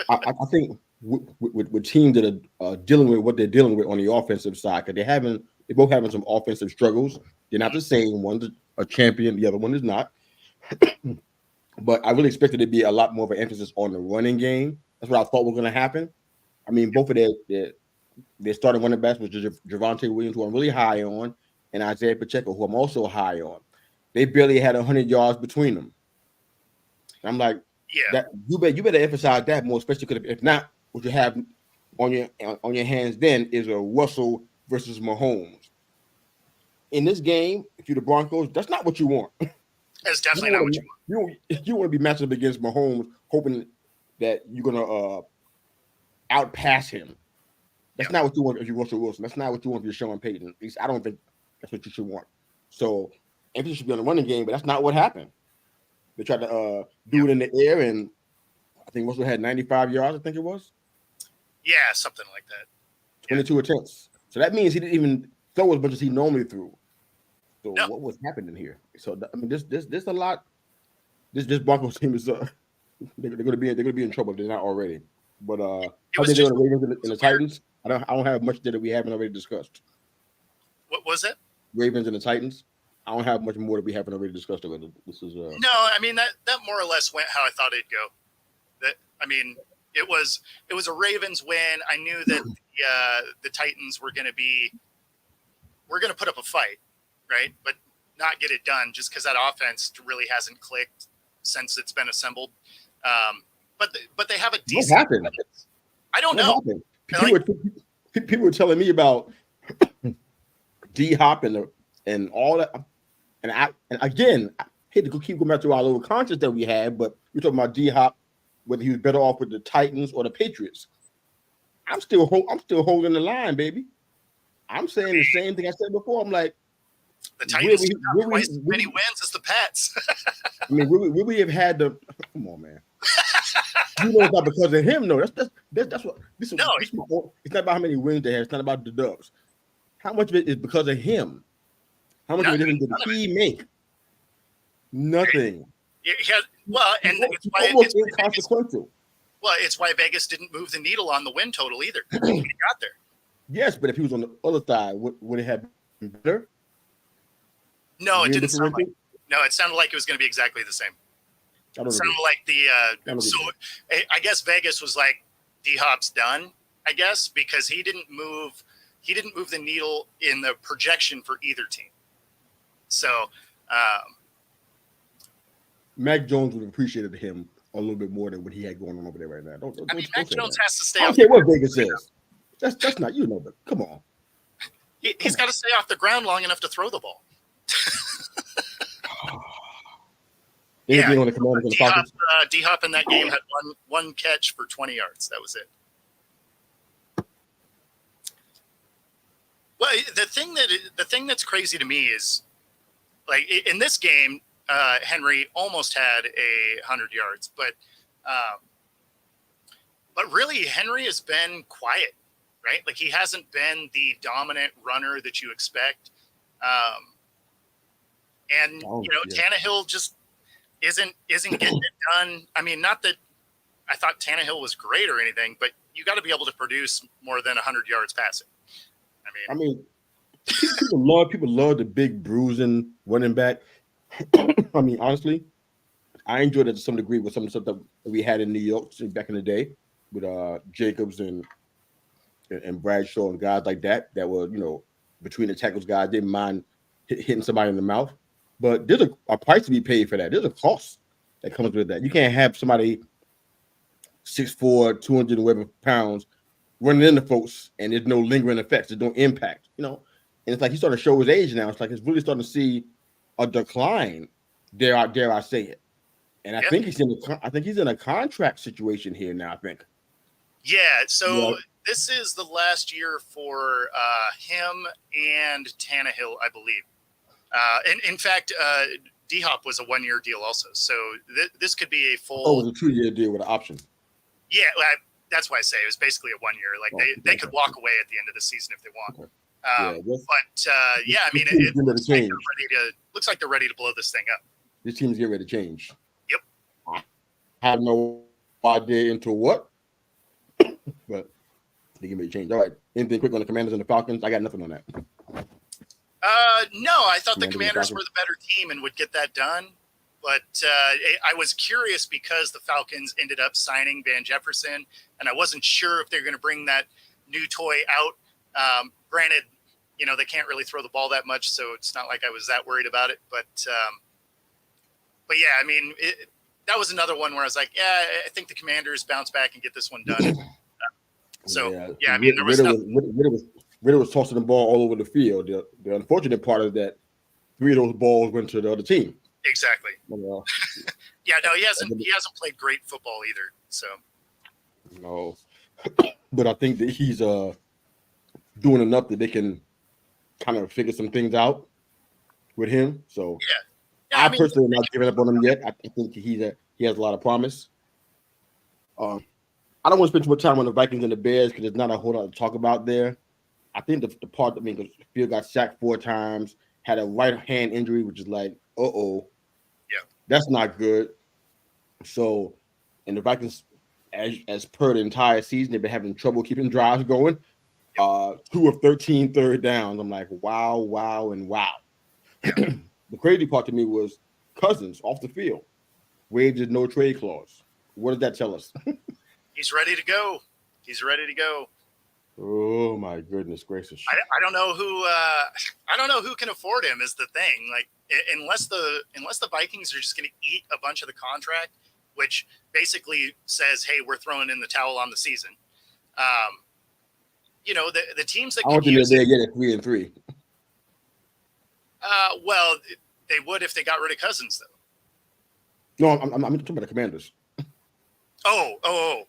I think with teams that are dealing with what they're dealing with on the offensive side, because they're both having some offensive struggles. They're not the same. One's a champion, the other one is not. But I really expected it to be a lot more of an emphasis on the running game. That's what I thought was going to happen. I mean, both of their starting running backs was Javonte Williams, who I'm really high on, and Isaiah Pacheco, who I'm also high on. They barely had 100 yards between them. And I'm like, that you better emphasize that more, especially because if not, what you have on your hands then is a Russell versus Mahomes. In this game, if you're the Broncos, that's not what you want. That's definitely not what you want. You want to be matched up against Mahomes, hoping that you're going to outpass him. That's not what you want if you're Russell Wilson. That's not what you want if you're Sean Payton. At least I don't think that's what you should want. So emphasis should be on the running game, but that's not what happened. They tried to do it in the air, and I think Russell had 95 yards, I think it was. Yeah, something like that. 22 attempts. So that means he didn't even throw as much as he normally threw. So what was happening here? So I mean, this a lot. This Broncos team is they're going to be in trouble if they're not already. But how they doing the Ravens and the Titans? I don't have much that we haven't already discussed. What was it? Ravens and the Titans. I don't have much more that we haven't already discussed already. This is no. I mean that more or less went how I thought it'd go. It was a Ravens win. I knew that the Titans were going to put up a fight, right? But not get it done just because that offense really hasn't clicked since it's been assembled. But they have a decent. What happened? I don't know. People were telling me about D-Hop and all that. And again, I hate to keep going back to our little conscience that we had, but we're talking about D-Hop, whether he was better off with the Titans or the Patriots. I'm still holding the line, baby. I'm saying the same thing I said before. I'm like, the Titans have twice as many wins as the Pats. I mean, will we have had the? Come on, man. You know, it's not because of him. No, that's what this is. No, This is it's not about how many wins they have. It's not about the dubs. How much of it is because of him? How much of it did he make? Nothing. Well, and it's almost inconsequential. Well, it's why Vegas didn't move the needle on the win total either when he got there. Yes, but if he was on the other side, would it have been better? No, it didn't sound like. No, it sounded like it was going to be exactly the same. It sounded like so I guess Vegas was like, D-Hop's done, I guess, because he didn't move the needle in the projection for either team. So Mac Jones would have appreciated him a little bit more than what he had going on over there right now. Mac Jones has to stay. I don't care what Vegas says. That's not but come on. He's got to stay off the ground long enough to throw the ball. D-Hop in that game had one catch for 20 yards. That was it. Well, the thing that's crazy to me is, like, in this game, Henry almost had 100 yards, but really Henry has been quiet, right? Like, he hasn't been the dominant runner that you expect. Tannehill just isn't getting it done. I mean, not that I thought Tannehill was great or anything, but you got to be able to produce more than 100 yards passing. I mean, people love the big bruising running back. I mean, honestly, I enjoyed it to some degree with some of the stuff that we had in New York back in the day with Jacobs and Bradshaw and guys like that were, between the tackles guys, didn't mind hitting somebody in the mouth. But there's a price to be paid for that. There's a cost that comes with that. You can't have somebody 6'4", 200 and whatever pounds running into folks and there's no lingering effects. There's no impact, And it's like he's starting to show his age now. It's like it's really starting to see a decline. Dare I say it? And I think he's in a contract situation here now. I think. Yeah. So this is the last year for him and Tannehill, I believe. In fact, D-Hop was a 1-year deal also. So this could be a full. Oh, it was a 2-year deal with an option. Yeah, that's why I say it was basically a 1 year. Like they could walk away at the end of the season if they want. Okay. I mean, it looks like they're ready to blow this thing up. This team's getting ready to change. Yep. I have no idea into what, but they get ready to change. All right. Anything quick on the Commanders and the Falcons? I got nothing on that. No, I thought the Commanders were the better team and would get that done. But I was curious because the Falcons ended up signing Van Jefferson, and I wasn't sure if they're going to bring that new toy out. Granted, they can't really throw the ball that much, so it's not like I was that worried about it. But yeah, I mean, that was another one where I was like, yeah, I think the Commanders bounce back and get this one done. I mean, there was Ritter was tossing the ball all over the field. The unfortunate part is that 3 of those balls went to the other team. Exactly. Yeah, no, he hasn't played great football either. So no, but I think that he's doing enough that they can kind of figure some things out with him. So I personally am not giving up on him yet. I think he has a lot of promise. I don't want to spend too much time on the Vikings and the Bears because there's not a whole lot to talk about there. I think the part because Field got sacked 4 times, had a right hand injury, which is like, that's not good. So, and the Vikings, as per the entire season, they've been having trouble keeping drives going. 2 of 13 third downs. I'm like, wow, and wow. The crazy part to me was Cousins off the field, waived his no trade clause. What does that tell us? He's ready to go. Oh my goodness gracious! I don't know who can afford him is the thing. Like unless the Vikings are just going to eat a bunch of the contract, which basically says, hey, we're throwing in the towel on the season. The teams that I don't think they're get it 3-3. Well, they would if they got rid of Cousins, though. No, I'm talking about the Commanders. Oh.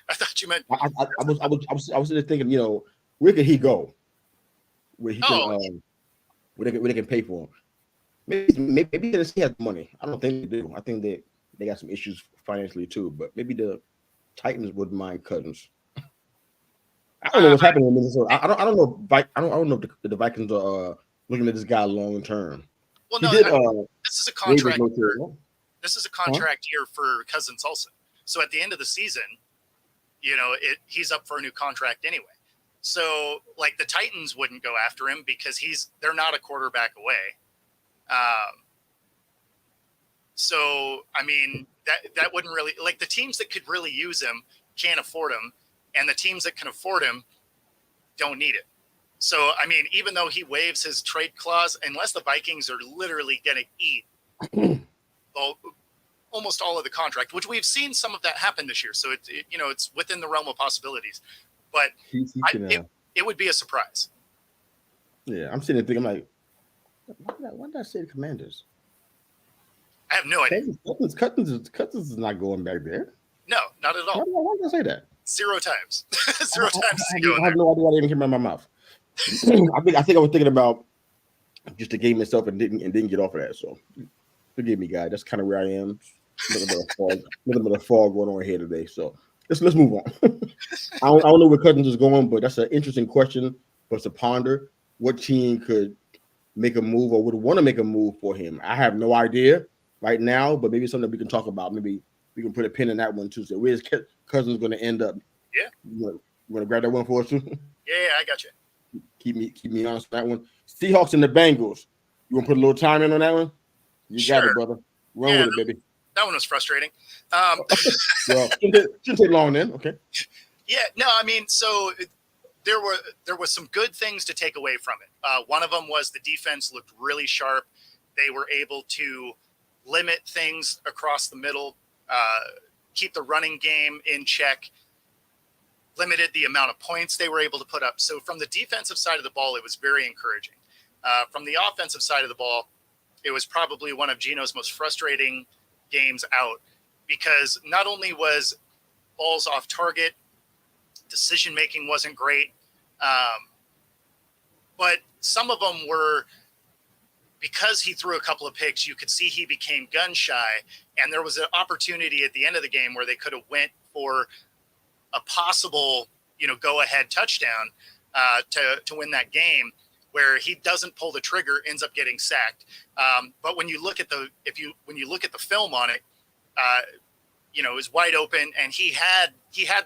I thought you meant. I was just thinking, where could he go? Where he can, where they can pay for him. Maybe Tennessee has money. I don't think they do. I think they got some issues financially too. But maybe the Titans wouldn't mind Cousins. I don't know what's happening in Minnesota. I don't know. I don't know if the Vikings are looking at this guy long term. Well, He no, did. this is a contract. This is a Huh? contract year for Cousins also. So at the end of the season, he's up for a new contract anyway. So like the Titans wouldn't go after him because they're not a quarterback away. So I mean that wouldn't really, like, the teams that could really use him can't afford him, and the teams that can afford him don't need it. So I mean, even though he waives his trade clause, unless the Vikings are literally going to eat almost all of the contract, which we've seen some of that happen this year. So it's within the realm of possibilities, but it would be a surprise. Yeah, I'm sitting there thinking, I'm like, why did I say the Commanders? I have no idea. Cousins is not going back there. No, not at all. Why did I say that? 0 times. 0 times. I have no idea why I didn't came out of my mouth. I think I was thinking about just the game itself and didn't get off of that. So forgive me, guys. That's kind of where I am. Nothing but a fall going on here today. So let's move on. I don't know where Cousins is going, but that's an interesting question for us to ponder. What team could make a move or would want to make a move for him? I have no idea right now, but maybe something we can talk about. Maybe we can put a pin in that one too. So where's Cousins going to end up? Yeah. You want to grab that one for us too? Yeah, I got you. Keep me honest with that one. Seahawks and the Bengals. You want to put a little time in on that one? You got it, brother. Run with it, baby. That one was frustrating. Well, shouldn't take long then. Okay. Yeah, no, I mean, so there was some good things to take away from it. One of them was the defense looked really sharp. They were able to limit things across the middle, keep the running game in check, limited the amount of points they were able to put up. So from the defensive side of the ball, it was very encouraging. From the offensive side of the ball, it was probably one of Geno's most frustrating games out, because not only was balls off target, decision-making wasn't great, but some of them were, because he threw a couple of picks, you could see he became gun shy, and there was an opportunity at the end of the game where they could have went for a possible, go-ahead touchdown to win that game, where he doesn't pull the trigger, ends up getting sacked. But when you look at the film on it, it was wide open, and he had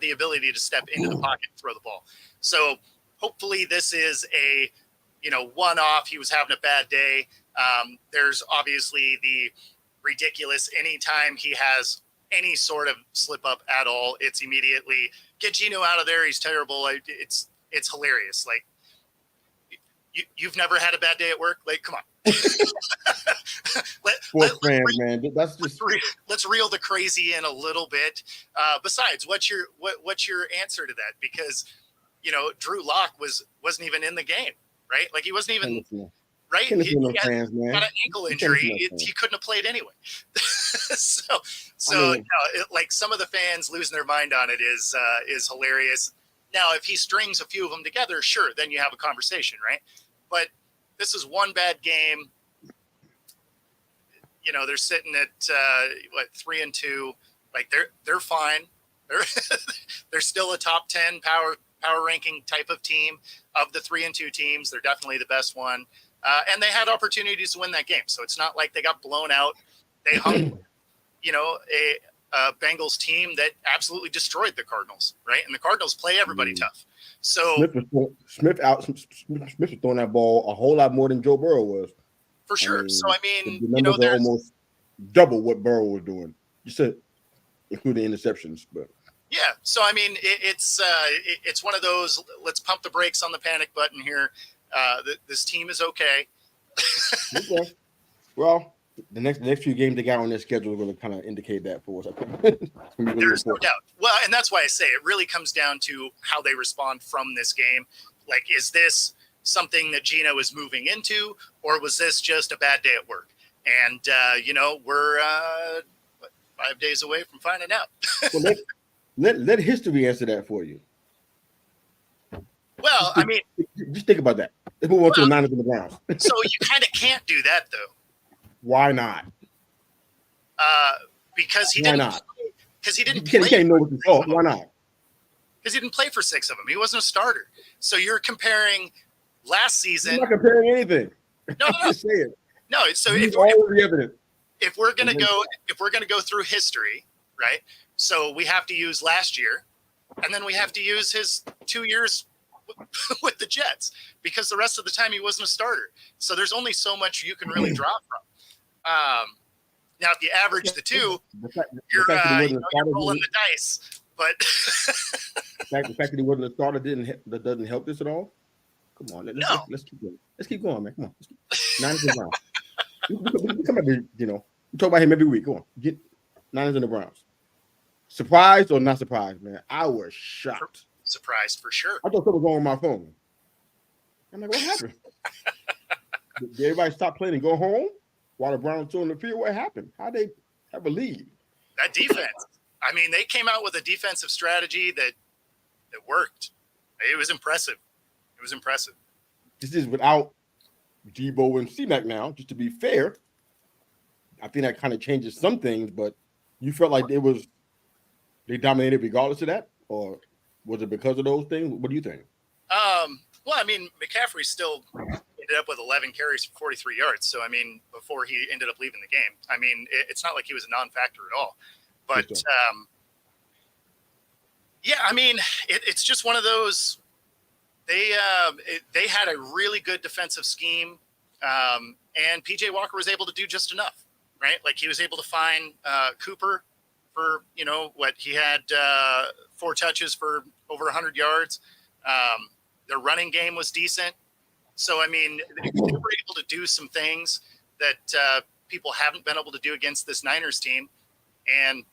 the ability to step into the pocket and throw the ball. So hopefully this is a one-off. He was having a bad day. There's obviously the ridiculous, anytime he has any sort of slip up at all, it's immediately get Geno out of there. He's terrible. It's hilarious. Like, you've never had a bad day at work? Like, come on. Let's reel the crazy in a little bit. Besides, what's your answer to that? Because Drew Lock wasn't even in the game, right? Like, he wasn't even right. He got an ankle injury. He couldn't have played anyway. Like, some of the fans losing their mind on it is hilarious. Now, if he strings a few of them together, sure, then you have a conversation, right? But this is one bad game. They're sitting at 3-2. Like, they're fine. They're still a top 10 power ranking type of team. Of the 3-2 teams, they're definitely the best one. And they had opportunities to win that game, so it's not like they got blown out. They hung, a Bengals team that absolutely destroyed the Cardinals, right? And the Cardinals play everybody tough. So Smith was throwing that ball a whole lot more than Joe Burrow was. For sure. The numbers are almost double what Burrow was doing. You said, including interceptions, but yeah. So I mean, it's one of those. Let's pump the brakes on the panic button here. This team is okay. Okay. Well, the next few games they got on their schedule are going to kind of indicate that for us. There's no doubt. Well, and that's why I say it really comes down to how they respond from this game. Like, is this something that Geno is moving into, or was this just a bad day at work? And we're 5 days away from finding out. Well, let history answer that for you. Well, I mean, just think about that. Let's move on to the Niners and the Browns. So you kind of can't do that, though. Why not? Because he because he didn't You play. can't know what you saw. Why not? Because he didn't play for 6 of them. He wasn't a starter. So you're comparing last season. I'm not comparing anything. No. I'm just saying. No. So Use all of the evidence. if we're gonna go through history, right? So we have to use last year, and then we have to use his 2 years with the Jets, because the rest of the time he wasn't a starter. So there's only so much you can really draw from. Now, if you average the two, you're rolling the dice. But the fact that he wasn't a starter doesn't help this at all. Come on, let's keep going. Let's keep going, man. Come on, Niners and Browns. We come back to, we talk about him every week. Go on, get Niners and the Browns. Surprised or not surprised, man? I was shocked. Surprised for sure. I thought something was wrong with my phone. I'm like, what happened? Did everybody stop playing and go home while the Browns were on the field? What happened? How'd they have a lead? That defense. I mean, they came out with a defensive strategy that worked. It was impressive. This is without Debo and C-Mac now, just to be fair. I think that kind of changes some things, but you felt like they dominated regardless of that? Or was it because of those things? What do you think? Well, I mean, McCaffrey still ended up with 11 carries for 43 yards. So, I mean, before he ended up leaving the game, I mean, it's not like he was a non-factor at all. But, yeah, I mean, it's just one of those. They had a really good defensive scheme, and PJ Walker was able to do just enough, right? Like, he was able to find Cooper for, what he had 4 touches for over 100 yards. Their running game was decent. So, I mean, they were able to do some things that people haven't been able to do against this Niners team. And,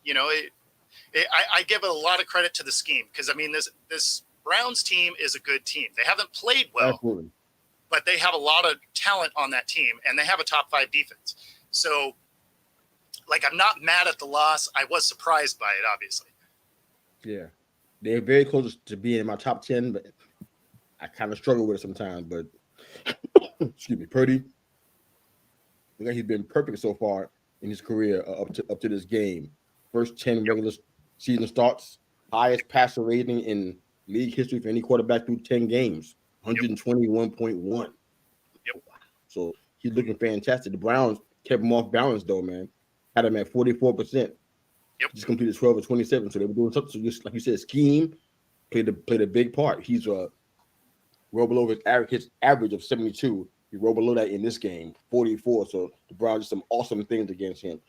I give it a lot of credit to the scheme, because, I mean, this Browns team is a good team. They haven't played well, Absolutely. But they have a lot of talent on that team, and they have a top 5 defense. So, like, I'm not mad at the loss. I was surprised by it, obviously. Yeah. They're very close to being in my top 10, but I kind of struggle with it sometimes. But, excuse me, Purdy, I think he's been perfect so far in his career up to this game. First 10 regular season starts, highest passer rating in league history for any quarterback through 10 games, 121.1. Yep. So he's looking fantastic. The Browns kept him off balance, though, man. Had him at 44%. Yep. Just completed 12 or 27. So they were doing something. So just like you said, scheme played a big part. He's well below his average of 72. He rolled below that in this game, 44. So the Browns did some awesome things against him.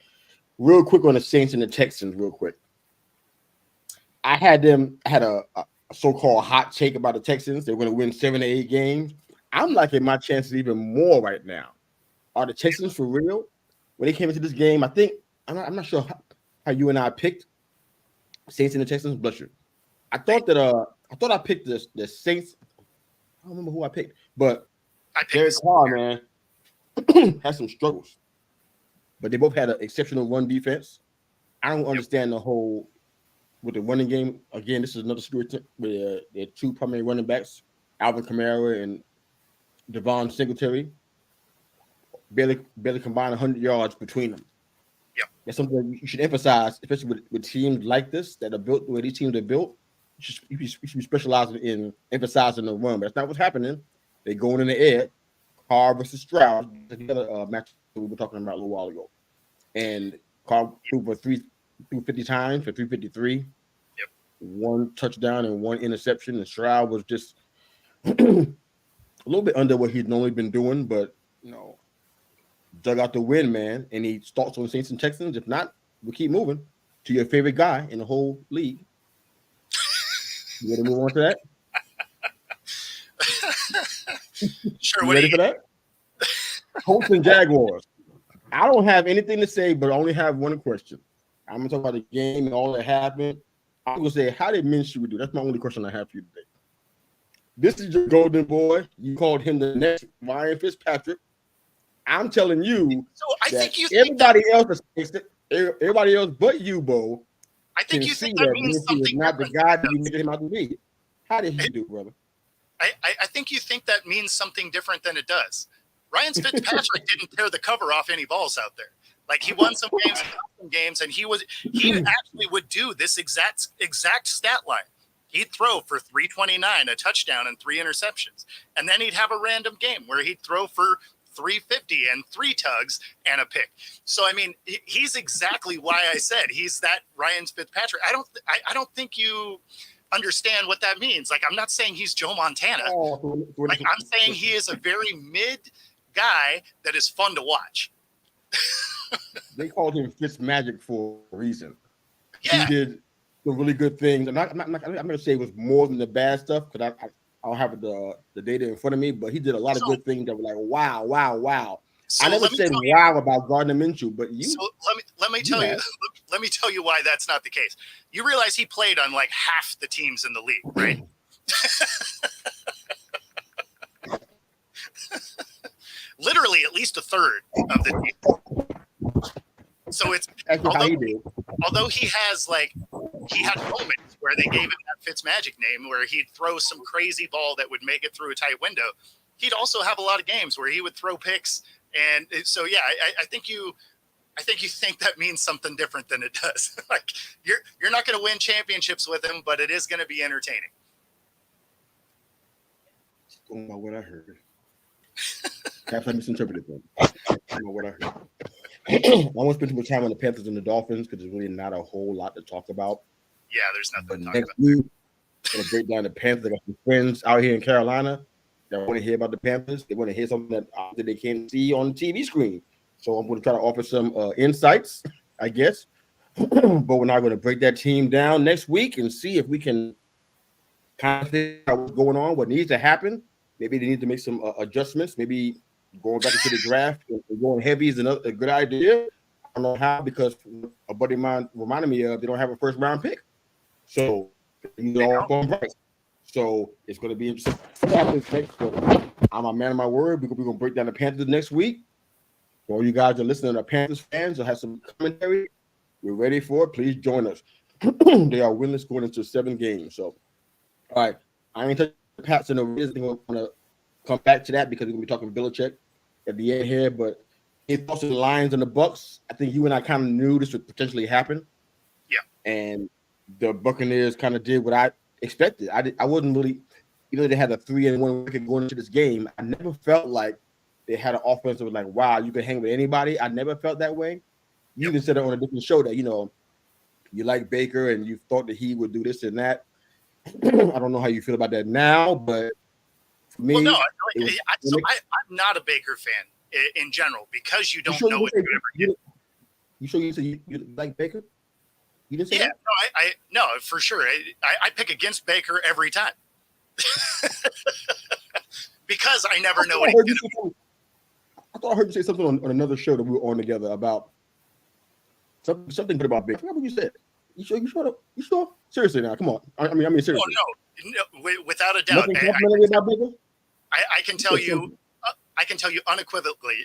Real quick on the Saints and the Texans, real quick. I had a so-called hot take about the Texans. They're going to win 7 to 8 games. I'm liking my chances even more right now. Are the Texans for real? When they came into this game, I'm not sure how you and I picked Saints and the Texans. Bless you. I thought I picked the Saints. I don't remember who I picked, but Derek Carr, man, had some struggles. But they both had an exceptional run defense. I don't understand the whole with the running game. Again, this is another story where their 2 primary running backs, Alvin Kamara and Devon Singletary, barely combined 100 yards between them. Yep. That's something you should emphasize, especially with teams like this that are built the way these teams are built. You should be specializing in emphasizing the run, but that's not what's happening. They're going in the air. Carr versus Stroud, the other match we were talking about a little while ago. And Carr threw for 350 times for 353. Yep. 1 touchdown and 1 interception. And Stroud was just a little bit under what he'd normally been doing, but dug out the win, man. And he starts on Saints and Texans. If not, we'll keep moving to your favorite guy in the whole league. You ready to move on to that? Sure. You ready for that? Colts and Jaguars. I don't have anything to say, but I only have one question. I'm going to talk about the game and all that happened. I'm going to say, how did Minshew do? That's my only question I have for you today. This is your golden boy. You called him the next Ryan Fitzpatrick. I'm telling you, so I think you everybody else but you, Bo. I think you think that means something. Is not the guy that you made him out to be. How did he do, brother? I think you think that means something different than it does. Ryan Fitzpatrick didn't tear the cover off any balls out there. Like he won some games, and he actually would do this exact stat line. He'd throw for 329, a touchdown, and 3 interceptions, and then he'd have a random game where he'd throw for 350 and 3 tugs and a pick. So I mean, he's exactly why I said he's that Ryan Fitzpatrick. I don't think you understand what that means. Like, I'm not saying he's Joe Montana. Like, I'm saying he is a very mid guy that is fun to watch. They called him Fitzmagic for a reason. Yeah. He did some really good things, and I'm going to say it was more than the bad stuff because I don't have the data in front of me, but he did a lot of good things that were like, wow. So I never said wow about Gardner Minshew, but you. So let me tell you let me tell you why that's not the case. You realize he played on like half the teams in the league, right? Literally at least a third of the team. So it's although he had moments where they gave him that Fitzmagic name where he'd throw some crazy ball that would make it through a tight window. He'd also have a lot of games where he would throw picks. And so, yeah, I think you think that means something different than it does. Like you're not going to win championships with him, but it is going to be entertaining. Going by what I heard. Perhaps I misinterpreted them. I don't know what I heard. I won't spend too much time on the Panthers and the Dolphins because there's really not a whole lot to talk about. Yeah, there's nothing to talk next about. Week, I'm gonna break down the Panthers. I got some friends out here in Carolina that want to hear about the Panthers. They want to hear something that they can't see on the TV screen. So I'm going to try to offer some insights, I guess. But we're not going to break that team down next week and see if we can kind of figure out what's going on, what needs to happen. Maybe they need to make some adjustments. Maybe going back into the draft and going heavy is a good idea. I don't know how, because a buddy of mine reminded me of they don't have a first round pick. So they're all going right. So it's going to be interesting. I'm a man of my word. We're going to break down the Panthers next week. For all you guys that are listening to Panthers fans or have some commentary, we're ready for it. Please join us. They are winless going into 7 games. So, all right. I ain't touching the Pats and the Raiders. I think we're going to come back to that because we're going to be talking Belichick at the end here. But it also the Lions and the Bucks. I think you and I kind of knew this would potentially happen. Yeah. And the Buccaneers kind of did what I expected. I wasn't really, they had a 3-1 record going into this game. I never felt like they had an offense that was like, wow, you can hang with anybody. I never felt that way. You even said it on a different show that, you like Baker and you thought that he would do this and that. I don't know how you feel about that now, but for me, I'm not a Baker fan in general because you don't know what you ever get. You sure you said you like Baker? You didn't say that? No, for sure. I pick against Baker every time because I never know what he's going to do. I thought I heard you say something on another show that we were on together about something good about Baker. I forgot what you said. You sure? Seriously now, come on. I mean seriously. Oh, no, without a doubt. I can tell you. I can tell you unequivocally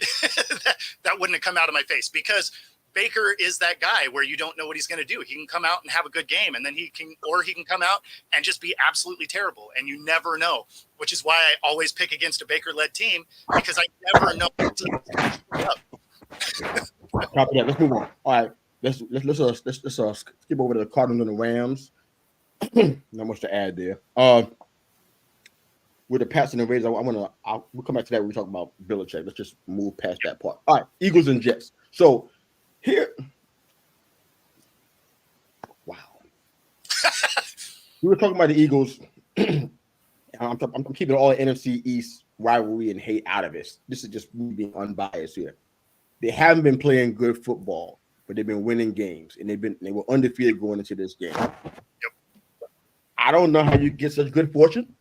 that wouldn't have come out of my face because Baker is that guy where you don't know what he's going to do. He can come out and have a good game, and then he can come out and just be absolutely terrible, and you never know. Which is why I always pick against a Baker-led team because I never know what team is going to screw up. Copy that. Let's move on. All right, let's skip over to the Cardinals and the Rams. Not much to add there. With the Pats and the Raiders, we'll come back to that when we talk about Belichick. Let's just move past that part. All right, Eagles and Jets. So here, wow. We were talking about the Eagles. I'm keeping all the NFC East rivalry and hate out of it. This is just me being unbiased here. They haven't been playing good football, but they've been winning games, and they were undefeated going into this game. Yep. I don't know how you get such good fortune,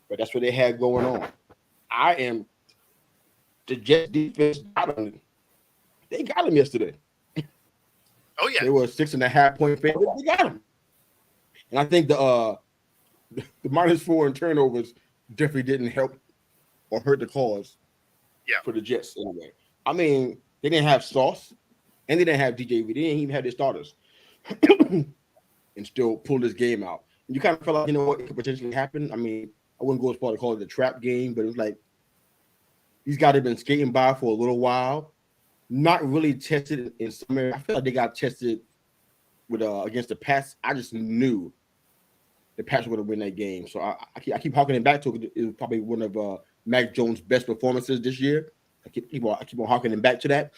but that's what they had going on. The Jets defense got them. They got them yesterday. Oh yeah, they were a 6.5 point favorite. They got them, and I think the -4 in turnovers definitely didn't help or hurt the cause. Yeah, for the Jets anyway. I mean, they didn't have Sauce, and they didn't have DJ. They didn't even have their starters, and still pulled this game out. And you kind of felt like what could potentially happen. I mean, I wouldn't go as far to call it a trap game, but it was like these guys have been skating by for a little while. not really tested in some areas. I feel like they got tested with against the Pats. I just knew the Pats were going to win that game. So I keep harkening back to it. It was probably one of Mac Jones' best performances this year. I keep on harkening back to that.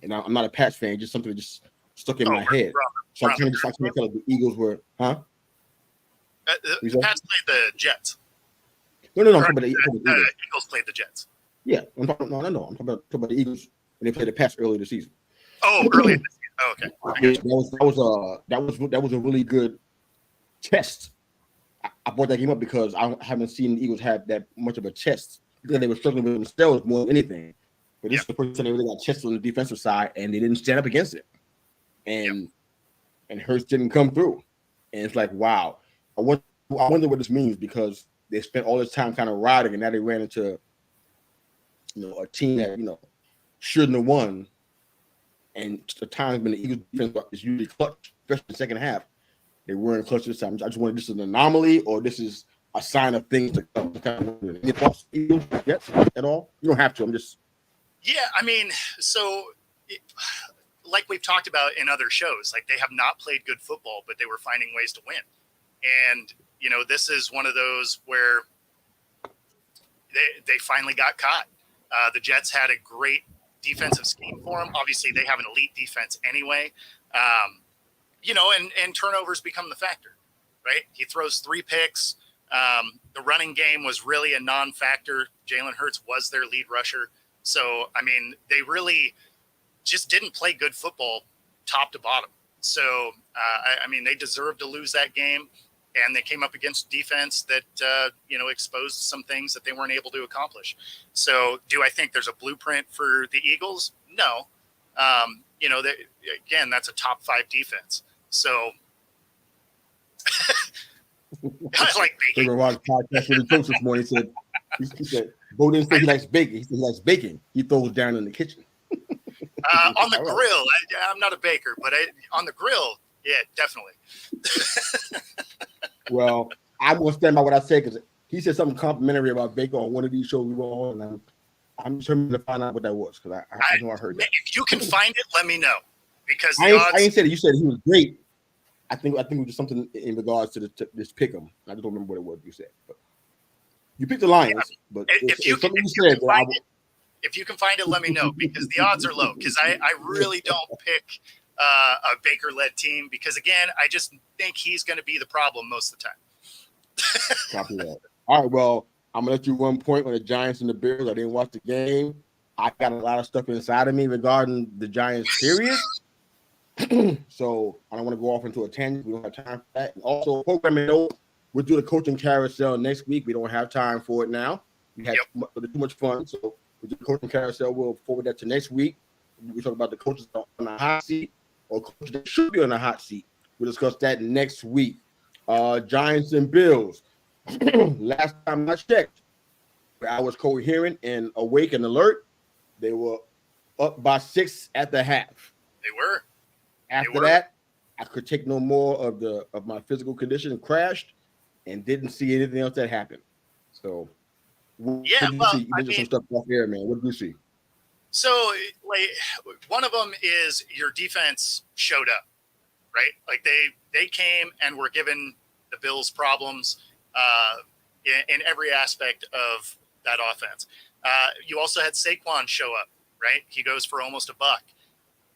And I'm not a Pats fan, just something that just stuck in my head. So I'm trying to tell the Eagles were, huh? The Pats played the Jets. No. I'm talking about the Eagles. Eagles played the Jets. Yeah, I'm talking about the Eagles when they played the Pats earlier this season. Oh, earlier this season. Oh, okay. That was a really good test. I brought that game up because I haven't seen the Eagles have that much of a test. Because they were struggling with themselves more than anything. But this is the first time they really got tested on the defensive side, and they didn't stand up against it. And Hurts didn't come through. And it's like, wow. I wonder what this means, because they spent all this time kind of riding, and now they ran into a team that shouldn't have won. And the times when the Eagles defense is usually clutch, especially in the second half, they weren't clutch this time. I just wonder if this is an anomaly or this is a sign of things to come. Any thoughts, Eagles, at all? You don't have to. I'm just. Yeah, I mean, like we've talked about in other shows, like they have not played good football, but they were finding ways to win. And, this is one of those where they finally got caught. The Jets had a great defensive scheme for them. Obviously, they have an elite defense anyway. And turnovers become the factor, right? He throws 3 picks. The running game was really a non-factor. Jalen Hurts was their lead rusher. So, I mean, they really just didn't play good football top to bottom. So, they deserved to lose that game. And they came up against defense that, exposed some things that they weren't able to accomplish. So do I think there's a blueprint for the Eagles? No. Again, that's a top 5 defense. So I like baking. Podcast with the coach this morning he said, Bo didn't say he likes baking. He said he likes baking. He throws down in the kitchen. On the grill. I'm not a baker, but on the grill, yeah, definitely. Well, I'm going to stand by what I said, because he said something complimentary about bacon on one of these shows we were on, and I'm determined to find out what that was, because I know I heard that. If you can find it, let me know, because I ain't said it. You said he was great. I think it was just something in regards to this pick 'em. I just don't remember what it was you said. But you picked the Lions, but if you can find it, let me know, because the odds are low. Because I really don't pick a Baker-led team, because again, I just think he's going to be the problem most of the time. Copy that. All right, well, I'm gonna let you 1 point on the Giants and the Bears. I didn't watch the game. I got a lot of stuff inside of me regarding the Giants, period. So I don't want to go off into a tangent. We don't have time for that. And also, programming note, we'll do the coaching carousel next week. We don't have time for it now. We had too much fun, so we'll do the coaching carousel. We'll forward that to next week. We talk about the coaches on the hot seat, or coaches that should be on the hot seat. We'll discuss that next week. Giants and Bills. Last time I checked, I was coherent and awake and alert. They were up by 6 at the half. They were. After that, I could take no more of my physical condition, and crashed, and didn't see anything else that happened. So, what did you see? You mentioned some stuff off air, man. What did you see? So, one of them is your defense showed up, right? Like they came and were giving the Bills problems in every aspect of that offense. You also had Saquon show up, right? He goes for almost $1,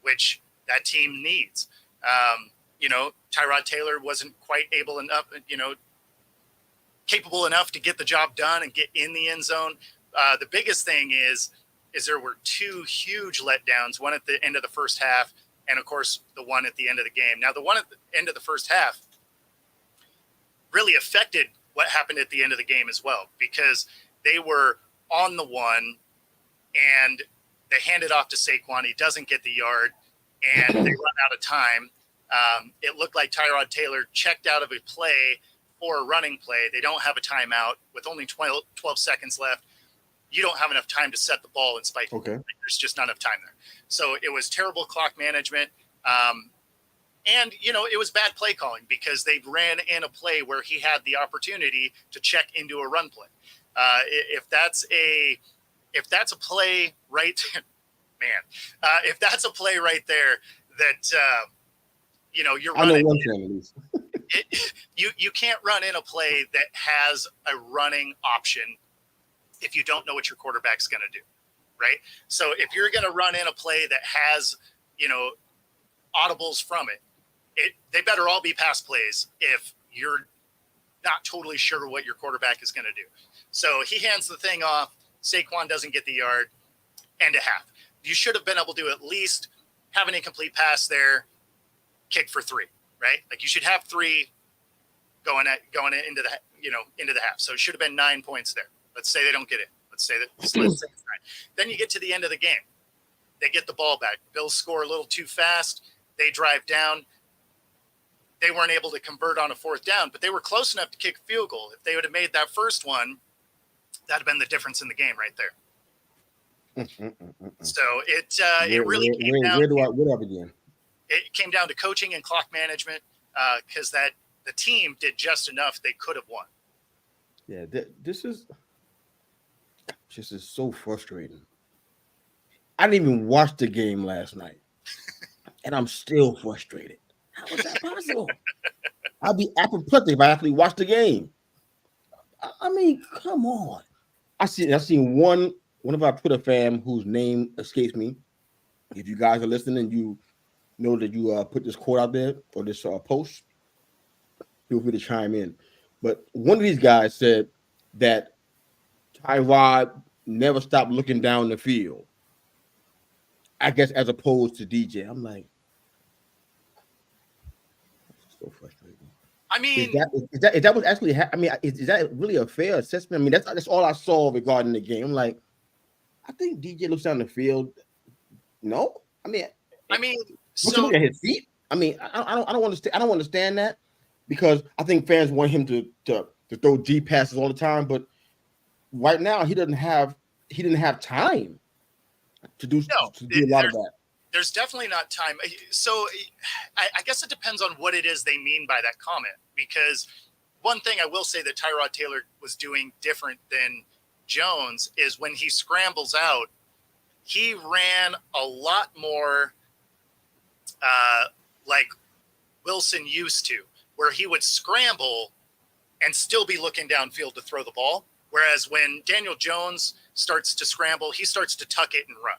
which that team needs. Tyrod Taylor wasn't quite capable enough to get the job done and get in the end zone. The biggest thing is there were 2 huge letdowns, one at the end of the first half, and of course the one at the end of the game. Now, the one at the end of the first half really affected what happened at the end of the game as well, because they were on the 1 and they hand it off to Saquon. He doesn't get the yard, and they run out of time. It looked like Tyrod Taylor checked out of a play for a running play. They don't have a timeout with only 12 seconds left. You don't have enough time to set the ball and spike. Okay. There's just not enough time there. So it was terrible clock management. And, it was bad play calling, because they ran in a play where he had the opportunity to check into a run play. If that's a play right, man, if that's a play right there that you're I know running. one thing at least. You can't run in a play that has a running option if you don't know what your quarterback's going to do, right? So if you're going to run in a play that has, audibles from it, they better all be pass plays if you're not totally sure what your quarterback is going to do. So he hands the thing off. Saquon doesn't get the yard, end a half. You should have been able to at least have an incomplete pass there, kick for 3, right? Like you should have 3 going into the half. So it should have been 9 points there. Let's say they don't get it. Let's say it's 9. Then you get to the end of the game. They get the ball back. Bills score a little too fast. They drive down. They weren't able to convert on a 4th down, but they were close enough to kick a field goal. If they would have made that first one, that'd have been the difference in the game right there. So it really came down. Where do I begin? It came down to coaching and clock management because the team did just enough. They could have won. Yeah, this is so frustrating. I didn't even watch the game last night, and I'm still frustrated. How is that possible? I'll be apoplectic if I actually watch the game. I mean, come on. I've seen one of our Twitter fam whose name escapes me. If you guys are listening, you know that you put this quote out there or this post, feel free to chime in. But one of these guys said that Tyrod never stopped looking down the field. I guess as opposed to DJ. I'm like, so frustrating. I mean, is that what actually happened? I mean, is that really a fair assessment? I mean, that's all I saw regarding the game. I'm like, I think DJ looks down the field. No, I mean, so look at his feet. I mean, I don't understand. I don't understand that because I think fans want him to throw deep passes all the time, but right now he didn't have time to do a lot of that. There's definitely not time. So I guess it depends on what it is they mean by that comment, because one thing I will say that Tyrod Taylor was doing different than Jones is when he scrambles out, he ran a lot more like Wilson used to, where he would scramble and still be looking downfield to throw the ball. Whereas when Daniel Jones starts to scramble, he starts to tuck it and run.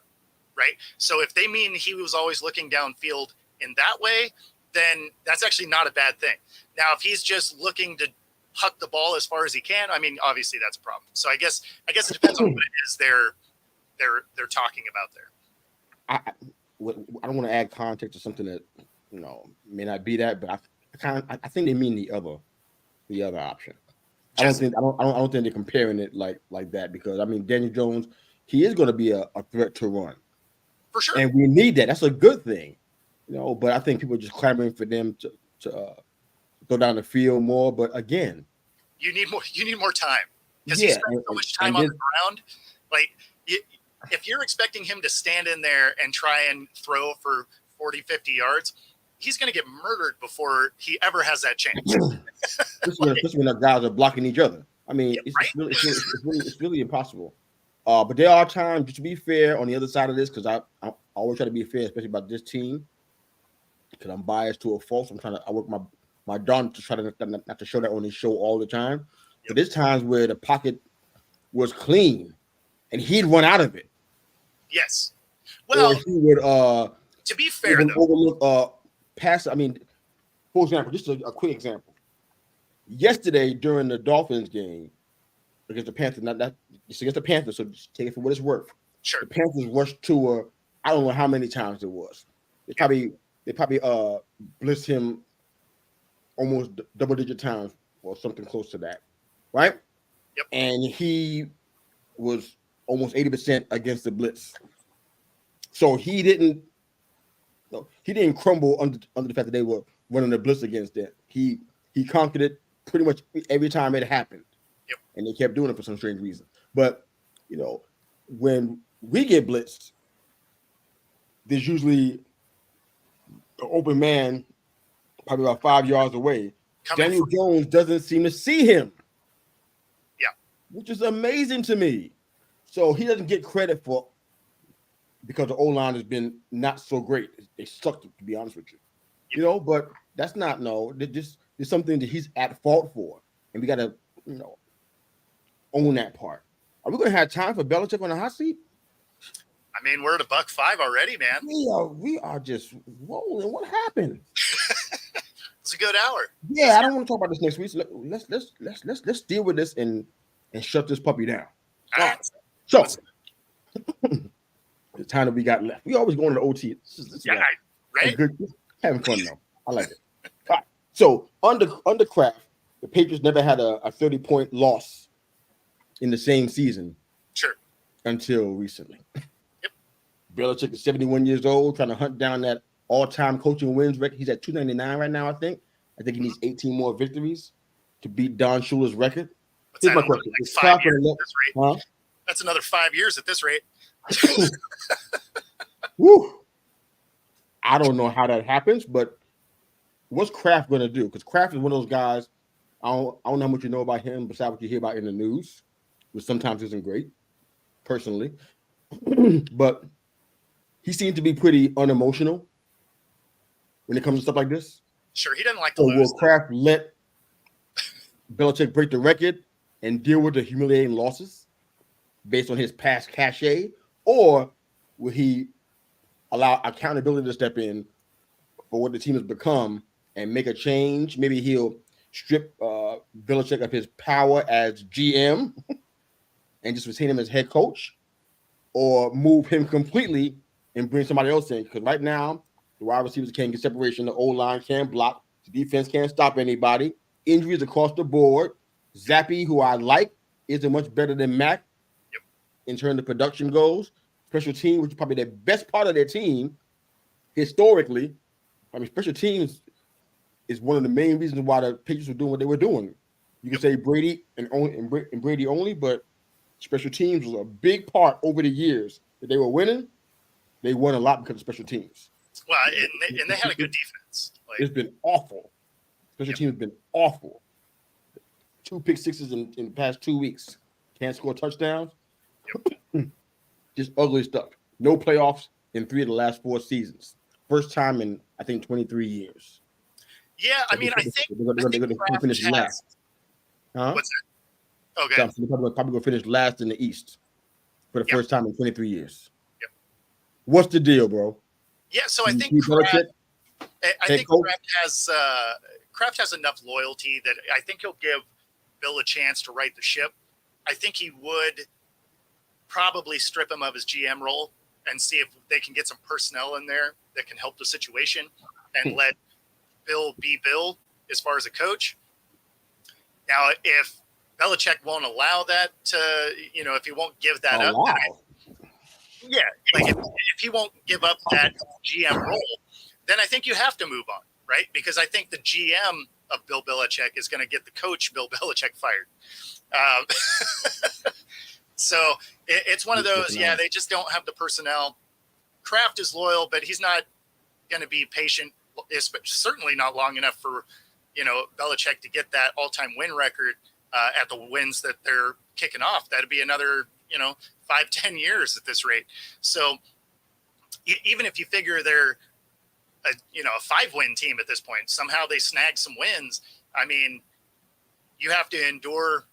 Right. So if they mean he was always looking downfield in that way, then that's actually not a bad thing. Now, if he's just looking to huck the ball as far as he can, I mean, obviously that's a problem. So I guess it depends on what it is they're talking about there. I don't want to add context to something that may not be that, but I think they mean the other option. I don't think they're comparing it like that, because I mean Daniel Jones, he is going to be a threat to run. For sure. And we need that. That's a good thing, but I think people are just clamoring for them to go down the field more. But again, you need more time, because he spent so much time on the ground. Like, if you're expecting him to stand in there and try and throw for 40, 50 yards, he's going to get murdered before he ever has that chance. Especially when the guys are blocking each other. I mean, it's really impossible. But there are times, just to be fair, on the other side of this, because I always try to be fair, especially about this team, because I'm biased to a fault. So I work my darn to try to not to show that on this show all the time. Yep. But there's times where the pocket was clean and he'd run out of it. Yes. Well, or he would to be fair, overlook pass. I mean, for example, just a quick example. Yesterday during the Dolphins game against the Panthers, it's against the Panthers, so just take it for what it's worth. Sure. The Panthers rushed Tua. I don't know how many times it was. They probably blitzed him almost double-digit times or something close to that, right? Yep. And he was almost 80% against the blitz. So he didn't crumble under the fact that they were running the blitz against it. He conquered it pretty much every time it happened. Yep. And they kept doing it for some strange reason. But, when we get blitzed, there's usually an open man probably about 5 yards away. Daniel Jones doesn't seem to see him. Yeah. Which is amazing to me. So he doesn't get credit for because the O-line has been not so great. They sucked, to be honest with you. Yep. You know, but that's not there's something that he's at fault for, and we got to own that part. Are we going to have time for Belichick on the hot seat? I mean, we're at $1.05 already, man. We are just rolling. What happened? It's a good hour. Yeah, I don't want to talk about this next week. So let's deal with this and shut this puppy down. All right. So the time that we got left, we always going to the OT. This is right. Good, having fun though. I like it. All right. So under Kraft, the Patriots never had a 30-point loss in the same season. Sure. Until recently. Yep. Belichick is 71 years old, trying to hunt down that all-time coaching wins record. He's at 299 right now, I think. I think he needs 18 more victories to beat Don Shula's record. Here's my question. Like 5 years at this rate. Huh? That's another 5 years at this rate. Woo. I don't know how that happens, but what's Kraft going to do? Because Kraft is one of those guys, I don't know how much you know about him besides what you hear about in the news, which sometimes isn't great, personally. But he seems to be pretty unemotional when it comes to stuff like this. Sure, he doesn't like to lose. Will Kraft let Belichick break the record and deal with the humiliating losses based on his past cachet? Or will he allow accountability to step in for what the team has become and make a change? Maybe he'll strip Belichick of his power as GM and just retain him as head coach, or move him completely and bring somebody else in. Because right now, the wide receivers can't get separation. The O-line can't block. The defense can't stop anybody. Injuries across the board. Zappy, who I like, isn't much better than Mac in terms of production goes. Special team, which is probably the best part of their team historically. I mean, special teams is one of the main reasons why the Patriots were doing what they were doing. You can say Brady and Brady only, but special teams was a big part over the years that they were winning. They won a lot because of special teams. Well, and they had a good defense. It's been awful. Special teams have been awful. 2 pick sixes in the past 2 weeks. Can't score touchdowns. Yep. Just ugly stuff. No playoffs in 3 of the last 4 seasons. First time in, I think, 23 years. Yeah, I mean, I think they're going to finish last. Huh? What's that? Okay. So they're probably going to finish last in the East for the first time in 23 years. Yep. What's the deal, bro? Yeah, so I think Kraft has enough loyalty that I think he'll give Bill a chance to right the ship. I think he would probably strip him of his GM role and see if they can get some personnel in there that can help the situation and let Bill be Bill as far as a coach. Now, if Belichick won't allow that to, if he won't give that up. Yeah, like if he won't give up that GM role, then I think you have to move on, right? Because I think the GM of Bill Belichick is going to get the coach Bill Belichick fired. So it's one of those, they just don't have the personnel. Kraft is loyal, but he's not going to be patient, certainly not long enough for, Belichick to get that all-time win record at the wins that they're kicking off. That'd be another, 5-10 years at this rate. So even if you figure they're a 5-win team at this point, somehow they snag some wins. I mean, you have to endure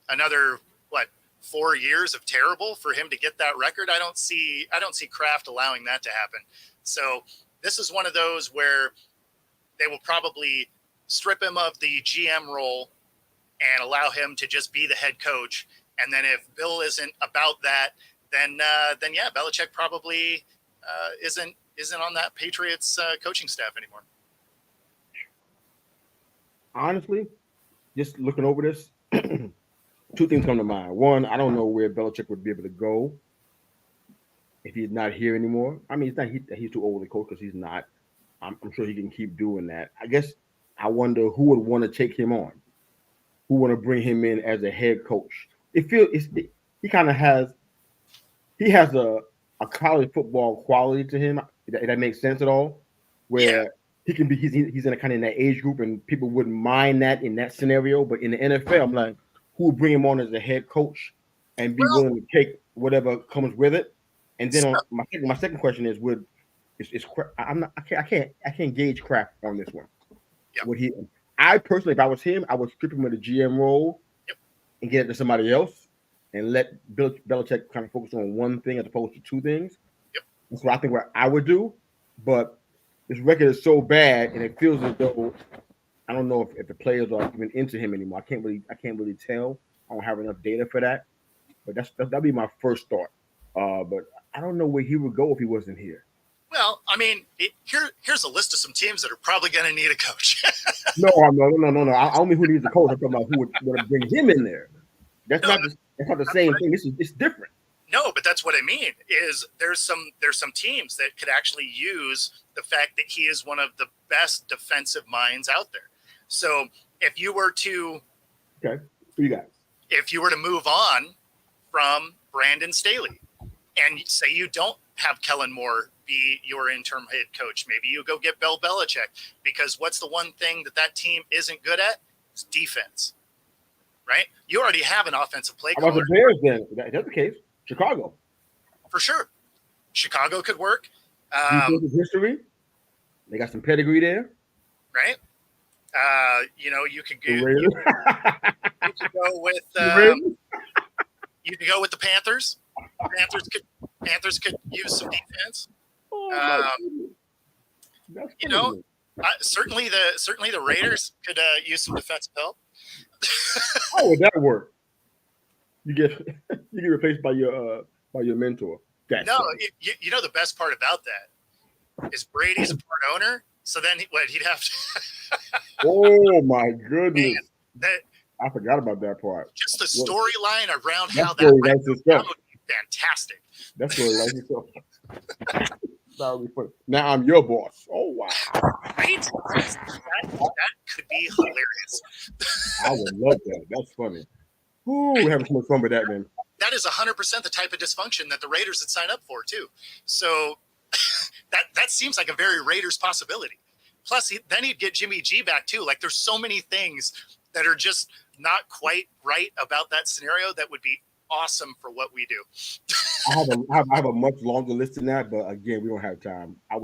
another 4 years of terrible for him to get that record. I don't see Kraft allowing that to happen. So this is one of those where they will probably strip him of the GM role and allow him to just be the head coach. And then if Bill isn't about that, then Belichick probably isn't on that Patriots coaching staff anymore. Honestly, just looking over this, 2 things come to mind. One, I don't know where Belichick would be able to go if he's not here anymore. I mean, it's not he's too old to coach, because he's not. I'm sure he can keep doing that. I guess I wonder who would want to take him on, who want to bring him in as a head coach. He kind of has a college football quality to him. If that makes sense at all, where he can be. He's in a kind of in that age group, and people wouldn't mind that in that scenario. But in the NFL, I'm like, who would bring him on as a head coach and be willing to take whatever comes with it? And then on my second question is I can't gauge Kraft on this one. Yep. I personally, if I was him, I would strip him of the GM role and get it to somebody else and let Belichick kind of focus on one thing as opposed to two things. Yep. That's what I think what I would do. But this record is so bad, and it feels as though I don't know if the players are even into him anymore. I can't really tell. I don't have enough data for that. But that'd be my first thought. But I don't know where he would go if he wasn't here. Well, I mean, here's a list of some teams that are probably going to need a coach. No. I don't mean who needs a coach. I'm talking about who would bring him in there. That's not the same thing. It's different. No, but that's what I mean. Is there's some teams that could actually use the fact that he is one of the best defensive minds out there. So if you were to, okay, who you got? If you were to move on from Brandon Staley and say you don't have Kellen Moore be your interim head coach, maybe you go get Bill Belichick, because what's the one thing that team isn't good at? It's defense, right? You already have an offensive play caller. How about the Bears then? That's the case. Chicago. For sure. Chicago could work. History. They got some pedigree there. Right? You could go, you could go with you could go with the Panthers. Panthers could use some defense. Certainly the Raiders could use some defensive help. How would that work? You get replaced by your mentor. The best part about that is Brady's a part owner. So then he'd have to. Oh my goodness! Man, I forgot about that part. Just the storyline around how that would be fantastic. That's what like yourself. That would be funny. Now I'm your boss. Oh wow! Right? That could be hilarious. I would love that. That's funny. Ooh, we're having so much fun with that, man. That is 100% the type of dysfunction that the Raiders would sign up for too. So that seems like a very Raiders possibility. Plus, then he'd get Jimmy G back too. Like, there's so many things that are just not quite right about that scenario that would be awesome for what we do. I have a much longer list than that, but again, we don't have time. I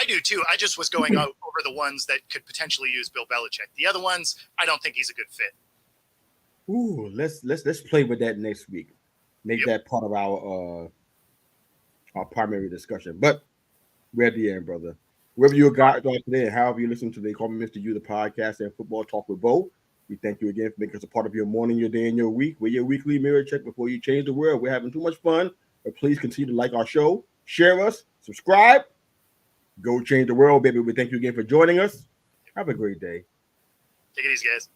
do too. I just was going over the ones that could potentially use Bill Belichick. The other ones, I don't think he's a good fit. Ooh, let's play with that next week. Make that part of our primary discussion. But we're at the end, brother. Wherever you guys are today and however you listen to They Call Me Mr. U, the podcast and Football Talk with Bo, we thank you again for making us a part of your morning, your day, and your week. We're your weekly mirror check before you change the world. We're having too much fun, but please continue to like our show, share us, subscribe. Go change the world, baby. We thank you again for joining us. Have a great day. Take it easy, guys.